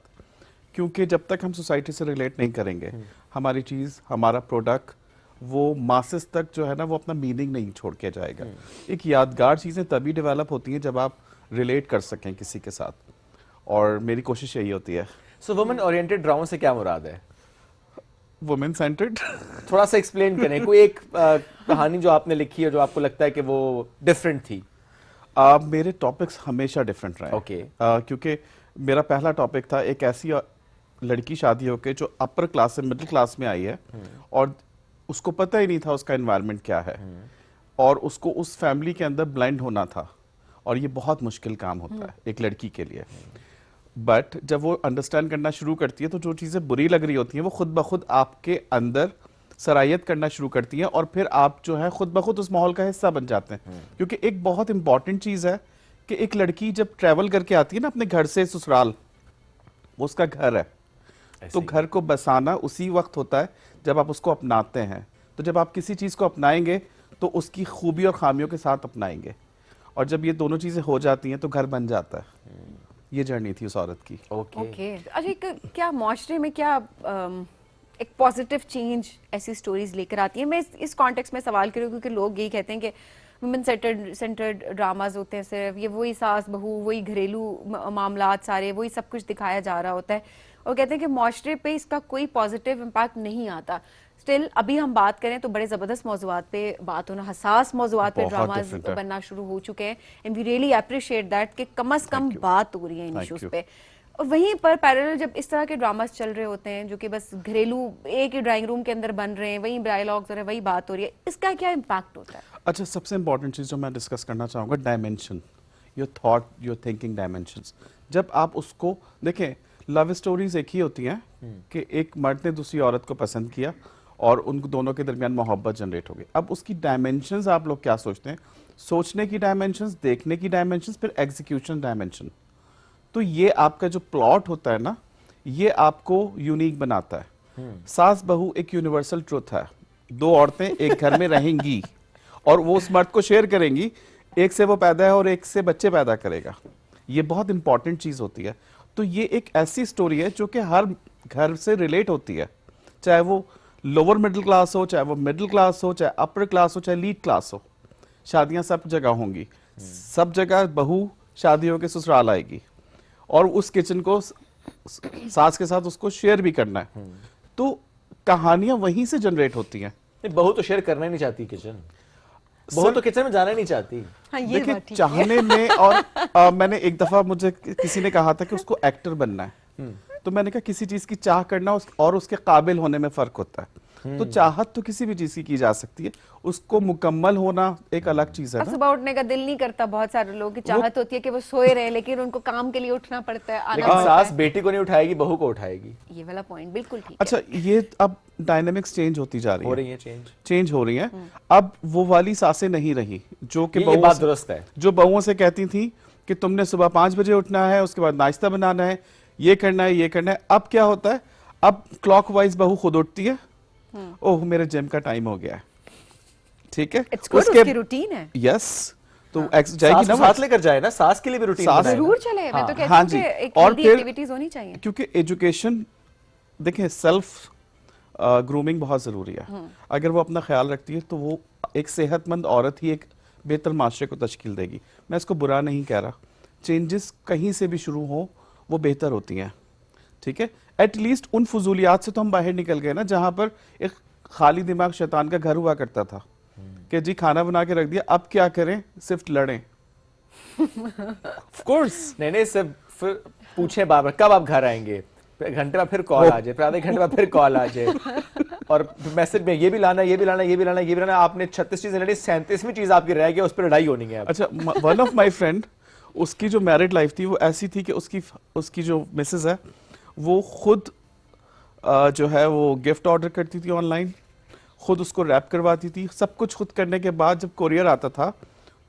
क्योंकि जब तक हम सोसाइटी से रिलेट नहीं करेंगे, हमारी चीज़, हमारा प्रोडक्ट वो मासेस तक जो है ना, वो अपना मीनिंग नहीं छोड़ के जाएगा। एक यादगार चीज़ें तभी डेवलप होती हैं जब आप रिलेट कर सकें किसी के साथ, और मेरी कोशिश यही होती है। सो वुमेन ओरिएंटेड ड्रामा से क्या मुराद है? Women centred. थोड़ा सा एक्सप्लेन करें, कोई एक कहानी जो आपने लिखी है जो आपको लगता है कि वो डिफरेंट थी। मेरे टॉपिक्स हमेशा डिफरेंट रहे। ओके। क्योंकि मेरा पहला टॉपिक था एक ऐसी लड़की शादी होके जो अपर क्लास से मिडिल क्लास में आई है और उसको पता ही नहीं था उसका एनवायरनमेंट क्या है, और उसको उस फैमिली के अंदर ब्लाइंड होना था, और ये बहुत मुश्किल काम होता है एक लड़की के लिए। बट जब वो अंडरस्टैंड करना शुरू करती है तो जो चीज़ें बुरी लग रही होती हैं वो खुद ब खुद आपके अंदर सरायत करना शुरू करती हैं, और फिर आप जो है खुद ब खुद उस माहौल का हिस्सा बन जाते हैं। क्योंकि एक बहुत इंपॉर्टेंट चीज़ है कि एक लड़की जब ट्रैवल करके आती है ना अपने घर से ससुराल, वो उसका घर है, तो घर को बसाना उसी वक्त होता है जब आप उसको अपनाते हैं। तो जब आप किसी चीज़ को अपनाएंगे तो उसकी खूबी और खामियों के साथ अपनाएंगे, और जब ये दोनों चीज़ें हो जाती हैं तो घर बन जाता है। ये जर्नी थी उस औरत की। ओके। अच्छा, क्या माशरे में क्या एक पॉजिटिव चेंज ऐसी स्टोरीज लेकर आती है? मैं इस कॉन्टेक्स्ट में सवाल करूँ क्योंकि लोग यही कहते हैं कि वुमेन सेंटर्ड ड्रामाज होते हैं, सिर्फ ये वही सास बहू, वही घरेलू मामलात, सारे वही सब कुछ दिखाया जा रहा होता है, और कहते हैं कि माशरे पे इसका कोई पॉजिटिव इम्पैक्ट नहीं आता। स्टिल अभी हम बात करें तो बड़े ज़बरदस्त मौज़ूआत पे बात होना, हसास मौज़ूआत पे ड्रामाज बनना शुरू हो चुके हैं, and we really appreciate that कि कम से कम बात हो रही है इन इश्यूज़ पे। और वहीं पर पैरेलल जब इस तरह के ड्रामास चल रहे होते हैं जो कि बस घरेलू एक ही ड्राइंग रूम के अंदर बन रहे हैं, वही डायलॉग्स हो रहे हैं, वही बात हो रही है, इसका क्या इम्पैक्ट होता है? अच्छा, सबसे इंपॉर्टेंट चीज़ जो मैं डिस्कस करना चाहूँगा, dimension, your thought, your thinking dimensions. जब आप उसको देखें, लव स्टोरीज एक ही होती हैं कि एक मर्द ने दूसरी औरत को पसंद किया और उन दोनों के दरमियान मोहब्बत जनरेट हो गई। अब उसकी डायमेंशंस आप लोग क्या सोचते हैं? सोचने की डायमेंशंस, देखने की डायमेंशंस, फिर एग्जीक्यूशन डायमेंशन। तो ये आपका जो प्लॉट होता है ना, ये आपको यूनिक बनाता है। सास बहू एक यूनिवर्सल ट्रुथ है। दो औरतें एक घर में रहेंगी और वो उस मर्द को शेयर करेंगी, एक से वो पैदा है और एक से बच्चे पैदा करेगा। ये बहुत इंपॉर्टेंट चीज होती है। तो ये एक ऐसी स्टोरी है जो कि हर घर से रिलेट होती है, चाहे वो लोअर मिडिल क्लास हो, चाहे वो मिडिल क्लास हो, चाहे अपर क्लास हो, चाहे लीड क्लास हो। शादियां सब जगह होंगी, सब जगह बहू शादियों के ससुराल आएगी और उस किचन को सास के साथ उसको शेयर भी करना है। तो कहानियां वहीं से जनरेट होती हैं। बहू तो शेयर करना ही नहीं चाहती किचन, बहू तो किचन में जाना ही नहीं चाहती। हाँ, ये देखिए बात ठीक चाहने में और मैंने एक दफा मुझे किसी ने कहा था कि उसको एक्टर बनना है, तो मैंने कहा किसी चीज की चाह करना और उसके काबिल होने में फर्क होता है। तो चाहत तो किसी भी चीज की जा सकती है, उसको मुकम्मल होना एक अलग चीज है ना। सुबह उठने का दिल नहीं करता, बहुत सारे लोगों की चाहत होती है कि वो सोए रहे, लेकिन उनको काम के लिए उठना पड़ता है, आना लेकिन पड़ता सास है। बेटी को नहीं उठाएगी, बहू को उठाएगी। ये वाला पॉइंट बिल्कुल ठीक अच्छा, ये अब डायनेमिक्स चेंज होती जा रही है, हो रही है, चेंज हो रही है। अब वो वाली सासें नहीं रही जो कि ये बात दुरुस्त है, जो बहुओं से कहती थी कि तुमने सुबह 5 बजे उठना है, उसके बाद नाश्ता बनाना है, ये करना है, ये करना है। अब क्या होता है, अब क्लॉकवाइज बहू खुद उठती है, ओह मेरे जिम का टाइम हो गया है, ठीक है, उसकी रूटीन है। यस, तो जाएगी ना, साथ लेकर जाए ना, सास के लिए भी रूटीन जरूर चले। मैं तो कहती हूं कि एक हेल्दी एक्टिविटीज होनी चाहिए, क्योंकि एजुकेशन देखिए सेल्फ ग्रूमिंग बहुत जरूरी है। अगर वो अपना ख्याल रखती है तो वो एक सेहतमंद औरत ही एक बेहतर माशरे को तश्कील देगी। मैं इसको बुरा नहीं कह रहा, चेंजेस कहीं से भी शुरू हो वो बेहतर होती हैं, ठीक है। एटलीस्ट उन फजूलियात से तो हम बाहर निकल गए ना, जहां पर एक खाली दिमाग शैतान का घर हुआ करता था कि जी खाना बना के रख दिया, अब क्या करें, सिर्फ लड़ें। ऑफ कोर्स नहीं, सिर्फ पूछे बार कब आप घर आएंगे, घंटे बाद फिर कॉल आ जाए, फिर आधे घंटे बाद फिर कॉल आ जाए और मैसेज में ये भी लाना, ये भी लाना, ये भी लाना, ये भी लाना। आपने 36 चीजें लड़ी, 37वीं चीज आपकी रह गई, उस पर लड़ाई होनी है। अच्छा, वन ऑफ माय फ्रेंड, उसकी जो मैरिड लाइफ थी वो ऐसी थी कि उसकी जो मिसेस है वो खुद जो है वो गिफ्ट ऑर्डर करती थी ऑनलाइन, खुद उसको रैप करवाती थी, सब कुछ खुद करने के बाद जब कोरियर आता था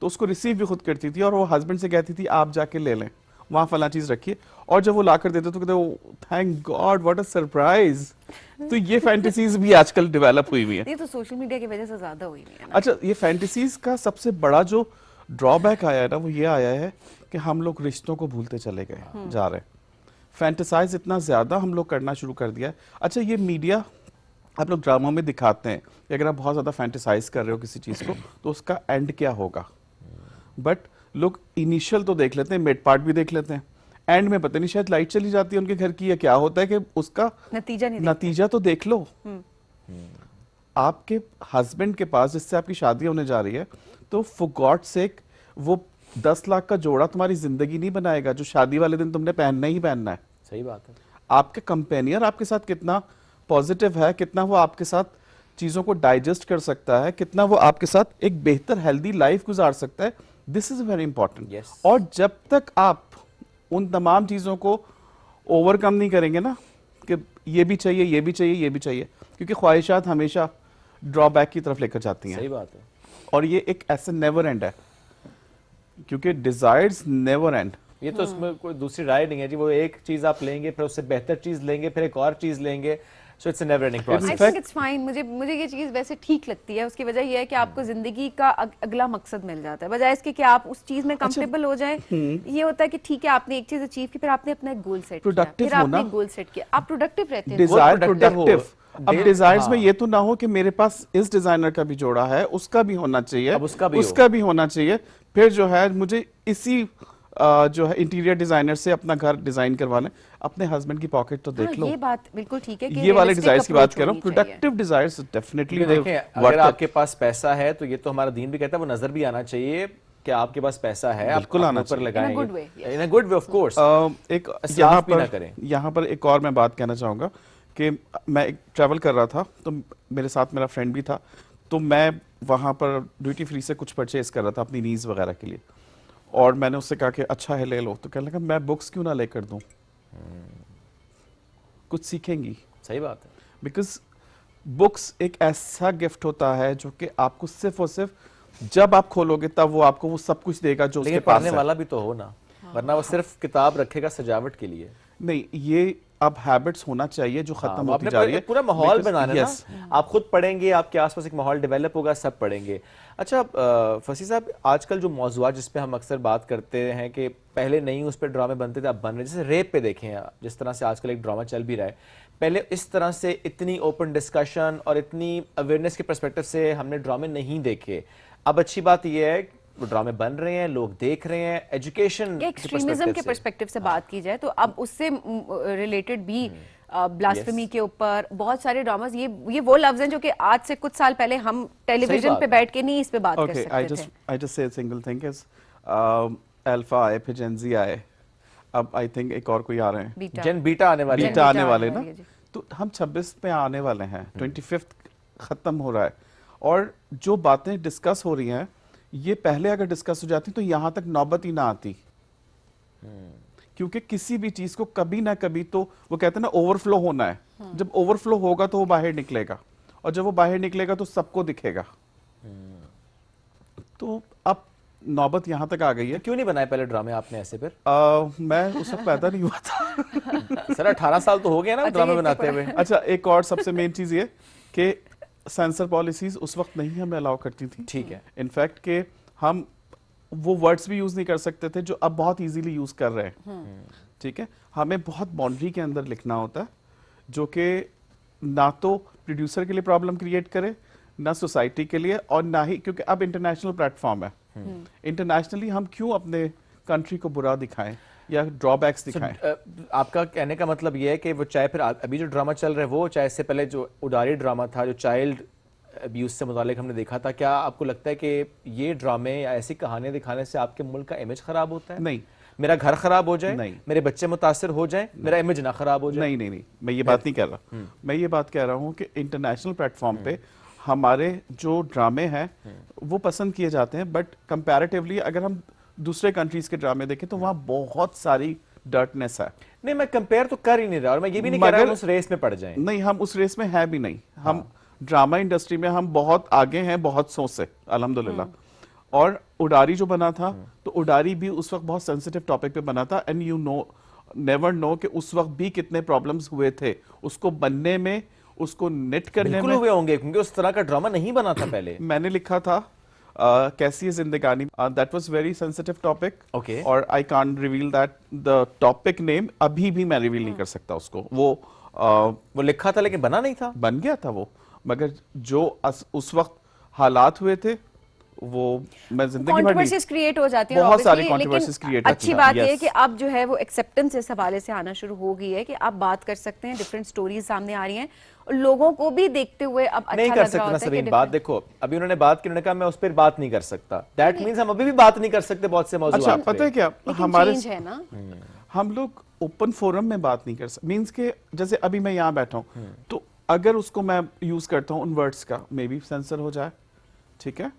तो उसको रिसीव भी खुद करती थी और वो हस्बैंड से कहती थी आप जाके ले लें, वहाँ फला चीज रखिए, और जब वो ला कर देते तो कहते thank God what a surprise. तो ये फैंटेसीज भी आजकल डेवलप हुई है। ये तो सोशल मीडिया की वजह से ज्यादा हुई है ना। अच्छा, ये फैंटेसीज का सबसे बड़ा जो ड्रॉबैक आया है ना, वो ये आया है कि हम लोग रिश्तों को भूलते चले गए जा रहे हैं। फैंटेसाइज इतना ज्यादा हम लोग करना शुरू कर दिया है। अच्छा, ये मीडिया आप लोग ड्रामा में दिखाते हैं कि अगर आप बहुत ज्यादा फैंटेसाइज कर रहे हो किसी चीज को तो उसका एंड क्या होगा, बट लोग इनिशियल तो देख लेते हैं, मिड पार्ट भी देख लेते हैं, एंड में पता नहीं शायद लाइट चली जाती है उनके घर की या क्या होता है कि उसका नतीजा तो देख लो। आपके हस्बैंड के पास जिससे आपकी शादी होने जा रही है, तो फॉर गॉड सेक वो 10 लाख का जोड़ा तुम्हारी जिंदगी नहीं बनाएगा जो शादी वाले दिन तुमने पहनना ही पहनना है। सही बात है। आपके कंपेनियन आपके साथ कितना पॉजिटिव है, कितना वो आपके साथ चीजों को डाइजेस्ट कर सकता है, कितना वो आपके साथ एक बेहतर हेल्दी लाइफ गुजार सकता है, दिस इज वेरी इंपॉर्टेंट। और जब तक आप उन तमाम चीजों को ओवरकम नहीं करेंगे ना कि ये भी चाहिए, ये भी चाहिए, ये भी चाहिए, क्योंकि ख्वाहिशात हमेशा ड्रॉबैक की तरफ लेकर जाती हैं। सही बात है। और ये एक ऐसे नेवर एंड है, क्योंकि डिजायर्स नेवर एंड। ये तो उसमें कोई दूसरी राय नहीं है जी, वो एक चीज आप लेंगे, फिर उससे बेहतर चीज लेंगे, फिर एक और चीज लेंगे, so it's a never ending process. I think it's fine. मुझे ये चीज वैसे ठीक लगती है। उसकी वजह ये है कि आपको जिंदगी का अगला मकसद मिल जाता है, बजाय इसके कि आप उस चीज में कंफर्टेबल हो जाएं। ये होता है कि ठीक है आपने एक चीज अचीव की, फिर आपने अपना एक गोल सेट किया, फिर आपने एक गोल सेट किया, आप प्रोडक्टिव रहते हैं। Dzire productive. अब डिजायर्स में ये तो ना हो कि मेरे पास इस डिजाइनर का भी जोड़ा है, उसका भी होना चाहिए, अब उसका भी होना चाहिए, फिर जो है मुझे इसी जो है इंटीरियर डिजाइनर से अपना घर डिजाइन करवाना है। अपने हस्बैंड की पॉकेट तो देख लो। ये बात बिल्कुल ठीक है कि ये वाले डिजायर्स की बात कर रहा हूं। प्रोडक्टिव डिजायर्स डेफिनेटली देखें, अगर आपके पास पैसा है तो ये तो हमारा दीन भी कहता है वो नजर भी आना चाहिए कि आपके पास पैसा है, बिल्कुल आना चाहिए, लगाएंगे in a good way of course. एक यहाँ पर एक और मैं बात कहना चाहूंगा कि मैं एक ट्रैवल कर रहा था तो मेरे साथ मेरा फ्रेंड भी था, तो मैं वहां पर ड्यूटी फ्री से कुछ परचेज कर रहा था अपनी नीज वगैरह के लिए, और मैंने उससे कहा कि अच्छा है ले लो, तो कहने लगा मैं बुक्स क्यों ना लेकर दूं, कुछ सीखेंगी। सही बात है, बिकॉज बुक्स एक ऐसा गिफ्ट होता है जो कि आपको सिर्फ और सिर्फ जब आप खोलोगे तब वो आपको वो सब कुछ देगा जो उसके पास पढ़ने वाला भी तो हो ना, वरना वो सिर्फ किताब रखेगा सजावट के लिए। नहीं, ये अब हैबिट्स होना चाहिए जो खत्म होती जा रही है। पूरा माहौल बनाना है ना, आप खुद पढ़ेंगे, आपके आसपास एक माहौल डेवलप होगा, सब पढ़ेंगे। अच्छा फसी साहब, आजकल जो मौजूद जिस पे हम अक्सर बात करते हैं कि पहले नहीं उस पर ड्रामे बनते थे, अब बन रहे, जैसे रेप पे देखें आप, जिस तरह से आजकल एक ड्रामा चल भी रहा है, पहले इस तरह से इतनी ओपन डिस्कशन और इतनी अवेयरनेस के पर्सपेक्टिव से हमने ड्रामे नहीं देखे। अब अच्छी बात यह है वो ड्रामे बन रहे हैं, लोग देख रहे हैं, एजुकेशन एक्सट्रीमिज्म के पर्सपेक्टिव से बात की जाए तो अब उससे रिलेटेड भी ब्लास्फेमी के ऊपर बहुत सारे ड्रामास, ये वो लफ्ज हैं जो कि आज से कुछ साल पहले हम टेलीविजन पे बैठ के नहीं इस पे बात कर सकते थे। I just say a single thing is alpha आए, फिर जेन ज़ी आए, अब आई थिंक एक और कोई आ रहे हैं, जेन बीटा आने वाले ना, तो हम 26 पे आने वाले हैं, 25 खत्म हो रहा है, और जो बातें डिस्कस हो रही हैं ये पहले अगर डिस्कस हो जाती तो यहाँ तक नौबत ही ना आती, क्योंकि किसी भी चीज को कभी ना कभी तो वो कहते हैं ना ओवरफ्लो होना है, जब ओवरफ्लो होगा तो वो बाहर निकलेगा, और जब वो बाहर निकलेगा तो सबको दिखेगा। तो अब नौबत यहाँ तक आ गई है। तो क्यों नहीं बनाए पहले ड्रामे आपने ऐसे? फिर मैं उस वक्त पैदा नहीं हुआ था। सर 18 साल तो हो गया ना ड्रामे बनाते हुए। अच्छा, एक और सबसे मेन चीज ये कि सेंसर पॉलिसीज उस वक्त नहीं हमें अलाउ करती थी। ठीक है। इनफैक्ट कि हम वो वर्ड्स भी यूज नहीं कर सकते थे जो अब बहुत इजीली यूज कर रहे हैं। ठीक है, हमें बहुत बाउंड्री के अंदर लिखना होता है जो कि ना तो प्रोड्यूसर के लिए प्रॉब्लम क्रिएट करे, ना सोसाइटी के लिए, और ना ही, क्योंकि अब इंटरनेशनल प्लेटफॉर्म है, इंटरनेशनली हम क्यों अपने कंट्री को बुरा दिखाएं या ड्रॉबैक्स दिखाएं। आपका कहने का मतलब ये है कि वो चाहे फिर अभी जो ड्रामा चल रहा है वो, चाहे इससे पहले जो उडारी ड्रामा था जो चाइल्ड अब्यूज से मुतालिक हमने देखा था, क्या आपको लगता है कि ये ड्रामे या ऐसी कहानियां दिखाने से आपके मुल्क का इमेज खराब होता है? नहीं। मेरा घर खराब हो जाए, नहीं, मेरे बच्चे मुतासिर हो जाए, मेरा इमेज ना खराब हो जाए? नहीं, मैं ये बात नहीं कर रहा। मैं ये बात कह रहा हूँ कि इंटरनेशनल प्लेटफॉर्म पे हमारे जो ड्रामे हैं वो पसंद किए जाते हैं, बट कंपैरेटिवली अगर हम दूसरे कंट्रीज के ड्रामे देखें तो वहाँ बहुत सारी डर्टनेस है। नहीं, मैं कंपेयर तो कर ही नहीं रहा, और मैं ये भी नहीं कह रहा हम उस रेस में पड़ जाएं। नहीं, हम उस रेस में है भी नहीं। हम ड्रामा इंडस्ट्री में हम बहुत आगे हैं, बहुत सौ से, अल्हम्दुलिल्लाह। और उडारी जो बना था तो उडारी भी उस वक्त बहुत सेंसिटिव टॉपिक पे बना था, and you know never know कि उस वक्त भी कितने प्रॉब्लम्स हुए थे उसको बनने में, उसको नेट करने में। हुए होंगे क्योंकि उस तरह का ड्रामा नहीं बना था पहले। मैंने लिखा था कैसी है जिंदगानी, that was very sensitive topic. Okay. और I can't reveal that the topic name, अभी भी मैं रिवील नहीं कर सकता उसको। वो लिखा था लेकिन बना नहीं था। बन गया था वो, मगर जो उस वक्त हालात हुए थे वो मैं जिंदगी भर कंट्रोवर्सीज क्रिएट हो जाती है, बहुत सारी कंट्रोवर्सीज क्रिएट होती अच्छी बात ये है कि अब जो है वो एक्सेप्टेंस इस हवाले से आना शुरू हो गई है कि आप बात कर सकते हैं, डिफरेंट स्टोरीज सामने आ रही हैं, और लोगों को भी देखते हुए अब अच्छा नहीं कर सकते ना सबीन। बात देखो, अभी उन्होंने बात की, उन्होंने कहा मैं उस पर बात नहीं कर सकता, दैट मींस हम अभी भी बात नहीं कर सकते बहुत से मौजूद। अच्छा, पता है क्या, हमारे है ना, हम लोग ओपन फोरम में बात नहीं कर सकते। मींस के जैसे अभी मैं यहाँ बैठा हूँ तो अगर उसको मैं यूज करता हूँ उन वर्ड्स का, मे बी सेंसर हो जाए। ठीक है,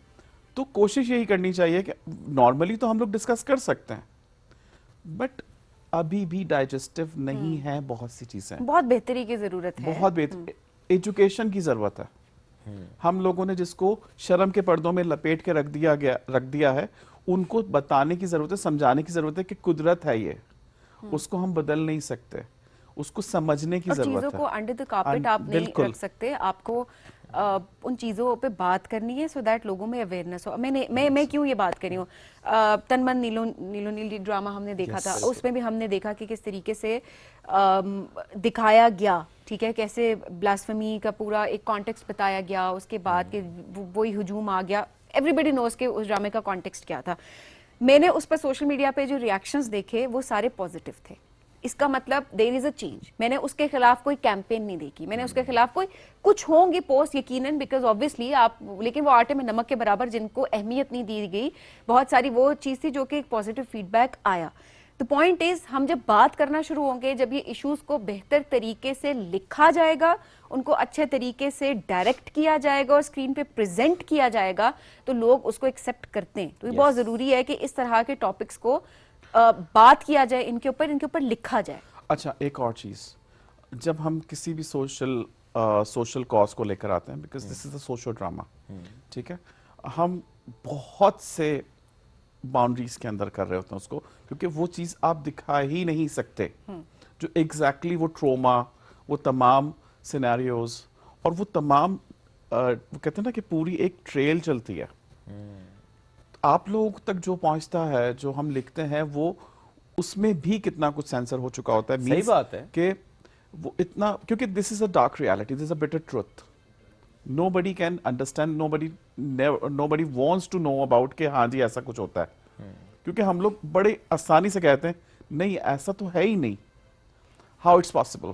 तो कोशिश यही करनी चाहिए कि नॉर्मली तो हम लोग डिस्कस कर सकते हैं, बट अभी भी डाइजेस्टिव नहीं है, बहुत सी चीजें, बहुत बेहतरी की जरूरत है, बहुत बेहतर एजुकेशन की जरूरत है। हम लोगों ने जिसको शर्म के पर्दों में लपेट के रख दिया है, उनको बताने की जरूरत है, समझाने की जरूरत है कि कुदरत है ये, उसको हम बदल नहीं सकते, उसको समझने की जरूरत है। चीजों को अंडर द कार्पेट आप नहीं रख सकते, आपको उन चीज़ों पे बात करनी है सो दैट लोगों में अवेयरनेस हो। मैं क्यों ये बात कर रही हूँ, तन मन नीलो नीली ड्रामा हमने देखा था, उसमें भी हमने देखा कि किस तरीके से दिखाया गया, ठीक है, कैसे ब्लास्फेमी का पूरा एक कॉन्टेक्स्ट बताया गया, उसके बाद के वही हुजूम आ गया, एवरीबडी नोज के उस ड्रामे का कॉन्टेक्स्ट क्या था। मैंने उस पर सोशल मीडिया पे जो रिएक्शंस देखे वो सारे पॉजिटिव थे, इसका मतलब देयर इज अ चेंज। मैंने उसके खिलाफ कोई कैंपेन नहीं देखी, मैंने उसके खिलाफ कोई, कुछ होंगे पोस्ट यकीनन, बिकॉज ऑब्वियसली आप, लेकिन वो आटे में नमक के बराबर जिनको अहमियत नहीं दी गई, बहुत सारी वो चीज़ थी जो कि एक पॉजिटिव फीडबैक आया। द पॉइंट इज हम जब बात करना शुरू होंगे, जब ये इश्यूज को बेहतर तरीके से लिखा जाएगा, उनको अच्छे तरीके से डायरेक्ट किया जाएगा और स्क्रीन पे प्रेजेंट किया जाएगा, तो लोग उसको एक्सेप्ट करते हैं। तो ये बहुत जरूरी है कि इस तरह के टॉपिक्स को बात किया जाए, इनके ऊपर लिखा जाए। अच्छा, एक और चीज, जब हम किसी भी सोशल कॉज को लेकर आते हैं, because this is a social drama, ठीक है, हम बहुत से बाउंड्रीज के अंदर कर रहे होते हैं उसको, क्योंकि वो चीज आप दिखा ही नहीं सकते जो एग्जैक्टली वो ट्रोमा, वो तमाम सिनेरियोज और वो तमाम वो कहते हैं ना कि पूरी एक ट्रेल चलती है। आप लोगों तक जो पहुंचता है, जो हम लिखते हैं, वो उसमें भी कितना कुछ सेंसर हो चुका होता है। सही बात है कि वो इतना, क्योंकि this is a dark reality, this is a bitter truth, nobody can understand, nobody wants to know about कि हाँ जी ऐसा कुछ होता है, क्योंकि हम लोग बड़े आसानी से कहते हैं नहीं ऐसा तो है ही नहीं, how it's possible।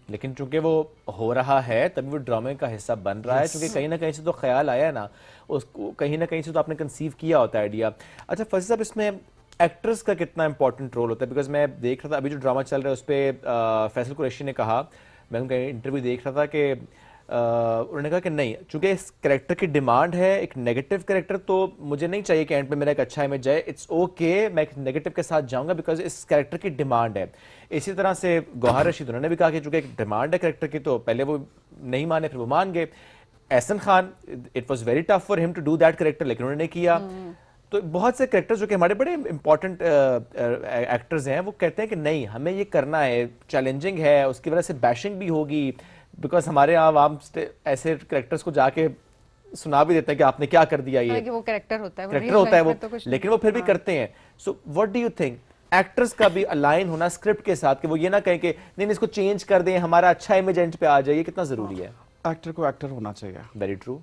लेकिन चूंकि वो हो रहा है तभी वो ड्रामे का हिस्सा बन रहा है, क्योंकि कहीं ना कहीं से तो ख्याल आया ना, उसको कहीं ना कहीं से तो आपने कंसीव किया होता है आइडिया। अच्छा फैसल साहब, इसमें एक्टर्स का कितना इंपॉर्टेंट रोल होता है? बिकॉज मैं देख रहा था अभी जो ड्रामा चल रहा है उस पर फैसल कुरैशी ने कहा, मैं उनका इंटरव्यू देख रहा था कि उन्होंने कहा कि नहीं, चूंकि इस कैरेक्टर की डिमांड है एक नेगेटिव कैरेक्टर, तो मुझे नहीं चाहिए कि एंड पे मेरा एक अच्छा इमेज जाए, इट्स ओके मैं एक नेगेटिव के साथ जाऊंगा बिकॉज इस कैरेक्टर की डिमांड है। इसी तरह से गौहर रशीद उन्होंने भी कहा कि चूंकि एक डिमांड है कैरेक्टर की, तो पहले वो नहीं माने फिर वो मान गए। Ehsan Khan, it was very tough for him to do that character, लेकिन उन्होंने किया। तो बहुत से कैरेक्टर्स जो कि हमारे बड़े इंपॉर्टेंट एक्टर्स हैं, वो कहते हैं कि नहीं हमें ये करना है, चैलेंजिंग है, उसकी वजह से बैशिंग भी होगी, बिकॉज हमारे यहाँ आवाम ऐसे कैरेक्टर्स को जाके सुना भी देते हैं कि आपने क्या कर दिया, ये कि वो कैरेक्टर होता है वो, तो लेकिन वो फिर भी करते हैं। So what do you think, actors का भी अलाइन होना स्क्रिप्ट के साथ कि वो ये ना कहें कि नहीं इसको चेंज कर दें, हमारा अच्छा इमेज एंड पे आ जाए, ये कितना जरूरी है? एक्टर को एक्टर होना चाहिए। Very true.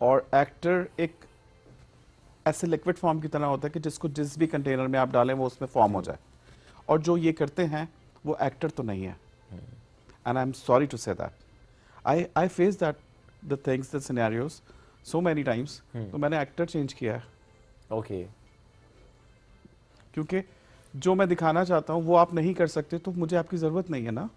और एक्टर एक ऐसे लिक्विड फॉर्म की तरह होता है कि जिसको जिस भी कंटेनर में आप डालें वो उसमें फॉर्म हो जाए, और जो ये करते हैं वो एक्टर तो नहीं है। And I am sorry to say that, I face that the things, the scenarios so many times, तो मैंने एक्टर चेंज किया है। ओके। क्योंकि जो मैं दिखाना चाहता हूँ वो आप नहीं कर सकते, तो मुझे आपकी जरूरत नहीं है ना।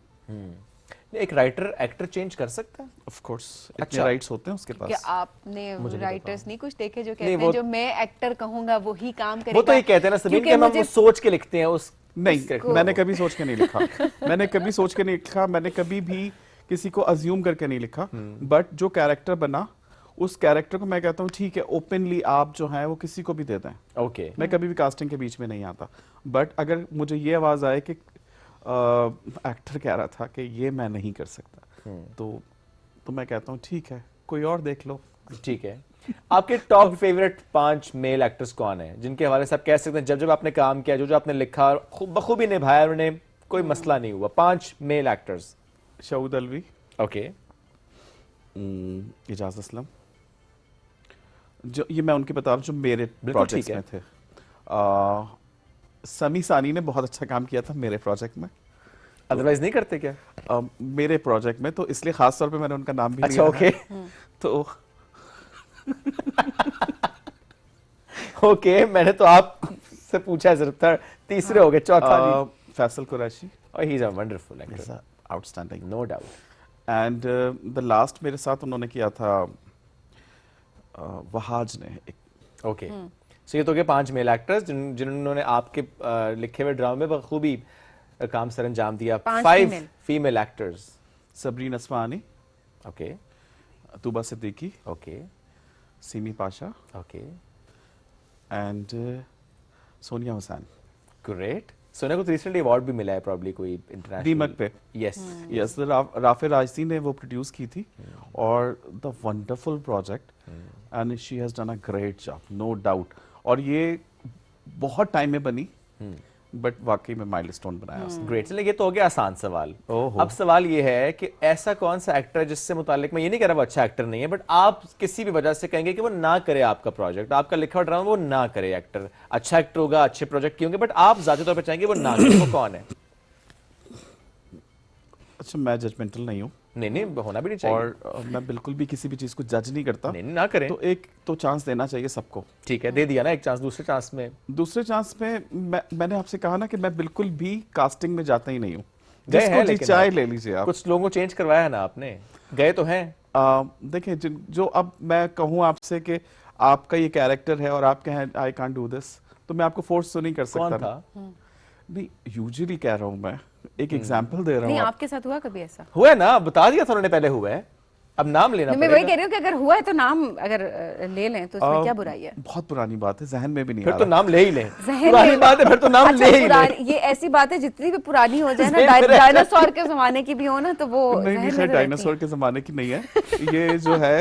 एक राइटर एक्टर चेंज कर सकता है? ऑफ कोर्स, इतने राइट्स होते हैं उसके पास। क्या आपने राइटर्स नहीं कुछ देखे जो कहते हैं जो मैं एक्टर कहूंगा वो ही काम करेगा? वो तो ये कहते हैं ना सबीन कि हम वो सोच के लिखते हैं उस। नहीं, मैंने कभी सोच के नहीं लिखा। मैंने कभी सोच के नहीं लिखा, मैंने कभी भी किसी को अज्यूम करके नहीं लिखा। बट जो कैरेक्टर बना, उस कैरेक्टर को मैं कहता हूँ ठीक है, ओपनली आप जो है वो किसी को भी दे दें। ओके। मैं कभी भी कास्टिंग के बीच में नहीं आता, बट अगर मुझे ये आवाज आए कि एक्टर कह रहा था कि ये मैं नहीं कर सकता, तो मैं कहता हूँ ठीक है, कोई और देख लो। ठीक है। आपके टॉप फेवरेट 5 मेल एक्टर्स कौन है जिनके हवाले से आप कह सकते हैं जब जब आपने काम किया, जो आपने लिखा बखूबी निभाया, उन्हें कोई मसला नहीं हुआ? 5 मेल एक्टर्स। शहीद अलवी, ओके, इजाज असलम, जो ये मैं उनके बता रहा हूँ जो मेरे प्रोजेक्ट में थे। समी सानी ने बहुत अच्छा काम किया था मेरे प्रोजेक्ट में। अदरवाइज नहीं करते क्या? मेरे प्रोजेक्ट में, तो इसलिए खास तौर पे मैंने उनका नाम भी अच्छा, ओके। तो ओके, मैंने तो आपसे पूछा सिर्फ था, तीसरे हो गए, चौथा Faisal Qureshi. He is a wonderful actor, outstanding, no doubt. And the last मेरे साथ उन्होंने किया था वहाज ने एक। ओके, सो ये तो के 5 मेल एक्टर्स जिन्होंने आपके लिखे हुए ड्रामे में बखूबी काम सर अंजाम दिया। 5 female actors. Sabreen Asfani, okay, Tooba Siddiqui, okay, Seemi Pasha, okay, and Sonia Hussain. Great. Sonia को रिसेंटली अवार्ड भी मिला है, प्रॉब्ली कोई इंटरनेशनल दीमक पे। यस, राफे राजसी ने वो प्रोड्यूस की थी, और the wonderful project, and she has done a great job, no doubt. और ये बहुत टाइम में बनी, बट वाकई में माइलस्टोन बनाया उसने। ग्रेट। चलिए ये तो हो गया आसान सवाल। अब सवाल ये है कि ऐसा कौन सा एक्टर है जिससे मुतालिक, मैं ये नहीं कह रहा वो अच्छा एक्टर नहीं है, बट आप किसी भी वजह से कहेंगे कि वो ना करे आपका प्रोजेक्ट, आपका लिखा हुआ ड्रामा वो ना करे एक्टर, अच्छा एक्टर होगा, अच्छे प्रोजेक्ट होंगे, बट आप ज़ाती तौर पर चाहेंगे वो ना करे, वो कौन है? अच्छा, मैं जजमेंटल नहीं हूँ, नहीं होना भी नहीं चाहिए। और मैं बिल्कुल भी किसी भी चीज को जज नहीं करता। नहीं ना करें। तो एक तो चांस देना चाहिए सबको। ठीक है, दे दिया ना एक चांस। दूसरे चांस में मैंने आपसे कहा ना कि मैं बिल्कुल भी कास्टिंग में जाता ही नहीं हूँ। गए हैं लेकिन चाय ले लीजिए आप। कुछ लोगों को चेंज करवाया है ना आपने, गए तो हैं। देखिए जो अब मैं कहूँ आपसे कि आपका ये कैरेक्टर है और आप कहें आई कांट डू दिस, तो मैं आपको फोर्स तो नहीं कर सकता। कौन था? नहीं, यूजुअली कह रहा हूँ मैं, एक एग्जांपल दे रहा हूँ। नहीं, आपके साथ हुआ कभी ऐसा? हुआ है ना, बता दिया था उन्होंने पहले हुआ है, अब नाम लेना पड़ेगा। मैं वही कह रही हूँ कि अगर हुआ है तो नाम अगर ले लें तो इसमें क्या बुराई है? बहुत पुरानी बात है, जहन में भी नहीं फिर आ तो रहा। नाम ले ही लें। पुरानी बात है फिर तो नाम ले ही लें। ये ऐसी बात है जितनी भी पुरानी हो जाए ना, डायनासोर के जमाने की भी हो ना, तो वो नहीं डायनासोर के जमाने की नहीं है ये जो है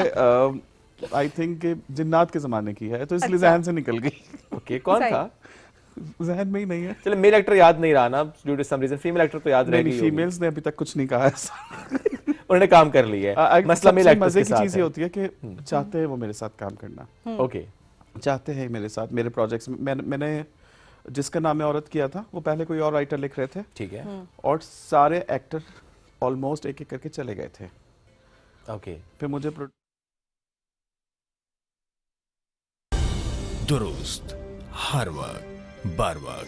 आई थिंक जिन्नात के जमाने की है, तो इसलिए जहन से निकल गई। ओके, कौन था? जहन में ही नहीं है। चलो, मेल एक्टर याद नहीं रहा ना due to some reason, female actor तो याद रहेगी। फीमेल्स ने अभी तक कुछ नहीं कहा ऐसा। उन्होंने काम कर लिया है। मसला मेल एक्टर्स के साथ है। मजे की चीज ये होती है कि चाहते हैं वो मेरे साथ काम करना। ओके, चाहते हैं मेरे साथ मेरे प्रोजेक्ट्स में। मैंने जिसका नाम है औरत किया था, वो पहले कोई और राइटर लिख रहे थे। ठीक है। और सारे एक्टर ऑलमोस्ट एक एक करके चले गए थे। ओके, फिर मुझे दुरुस्त, हर वक्त, बार वक्त।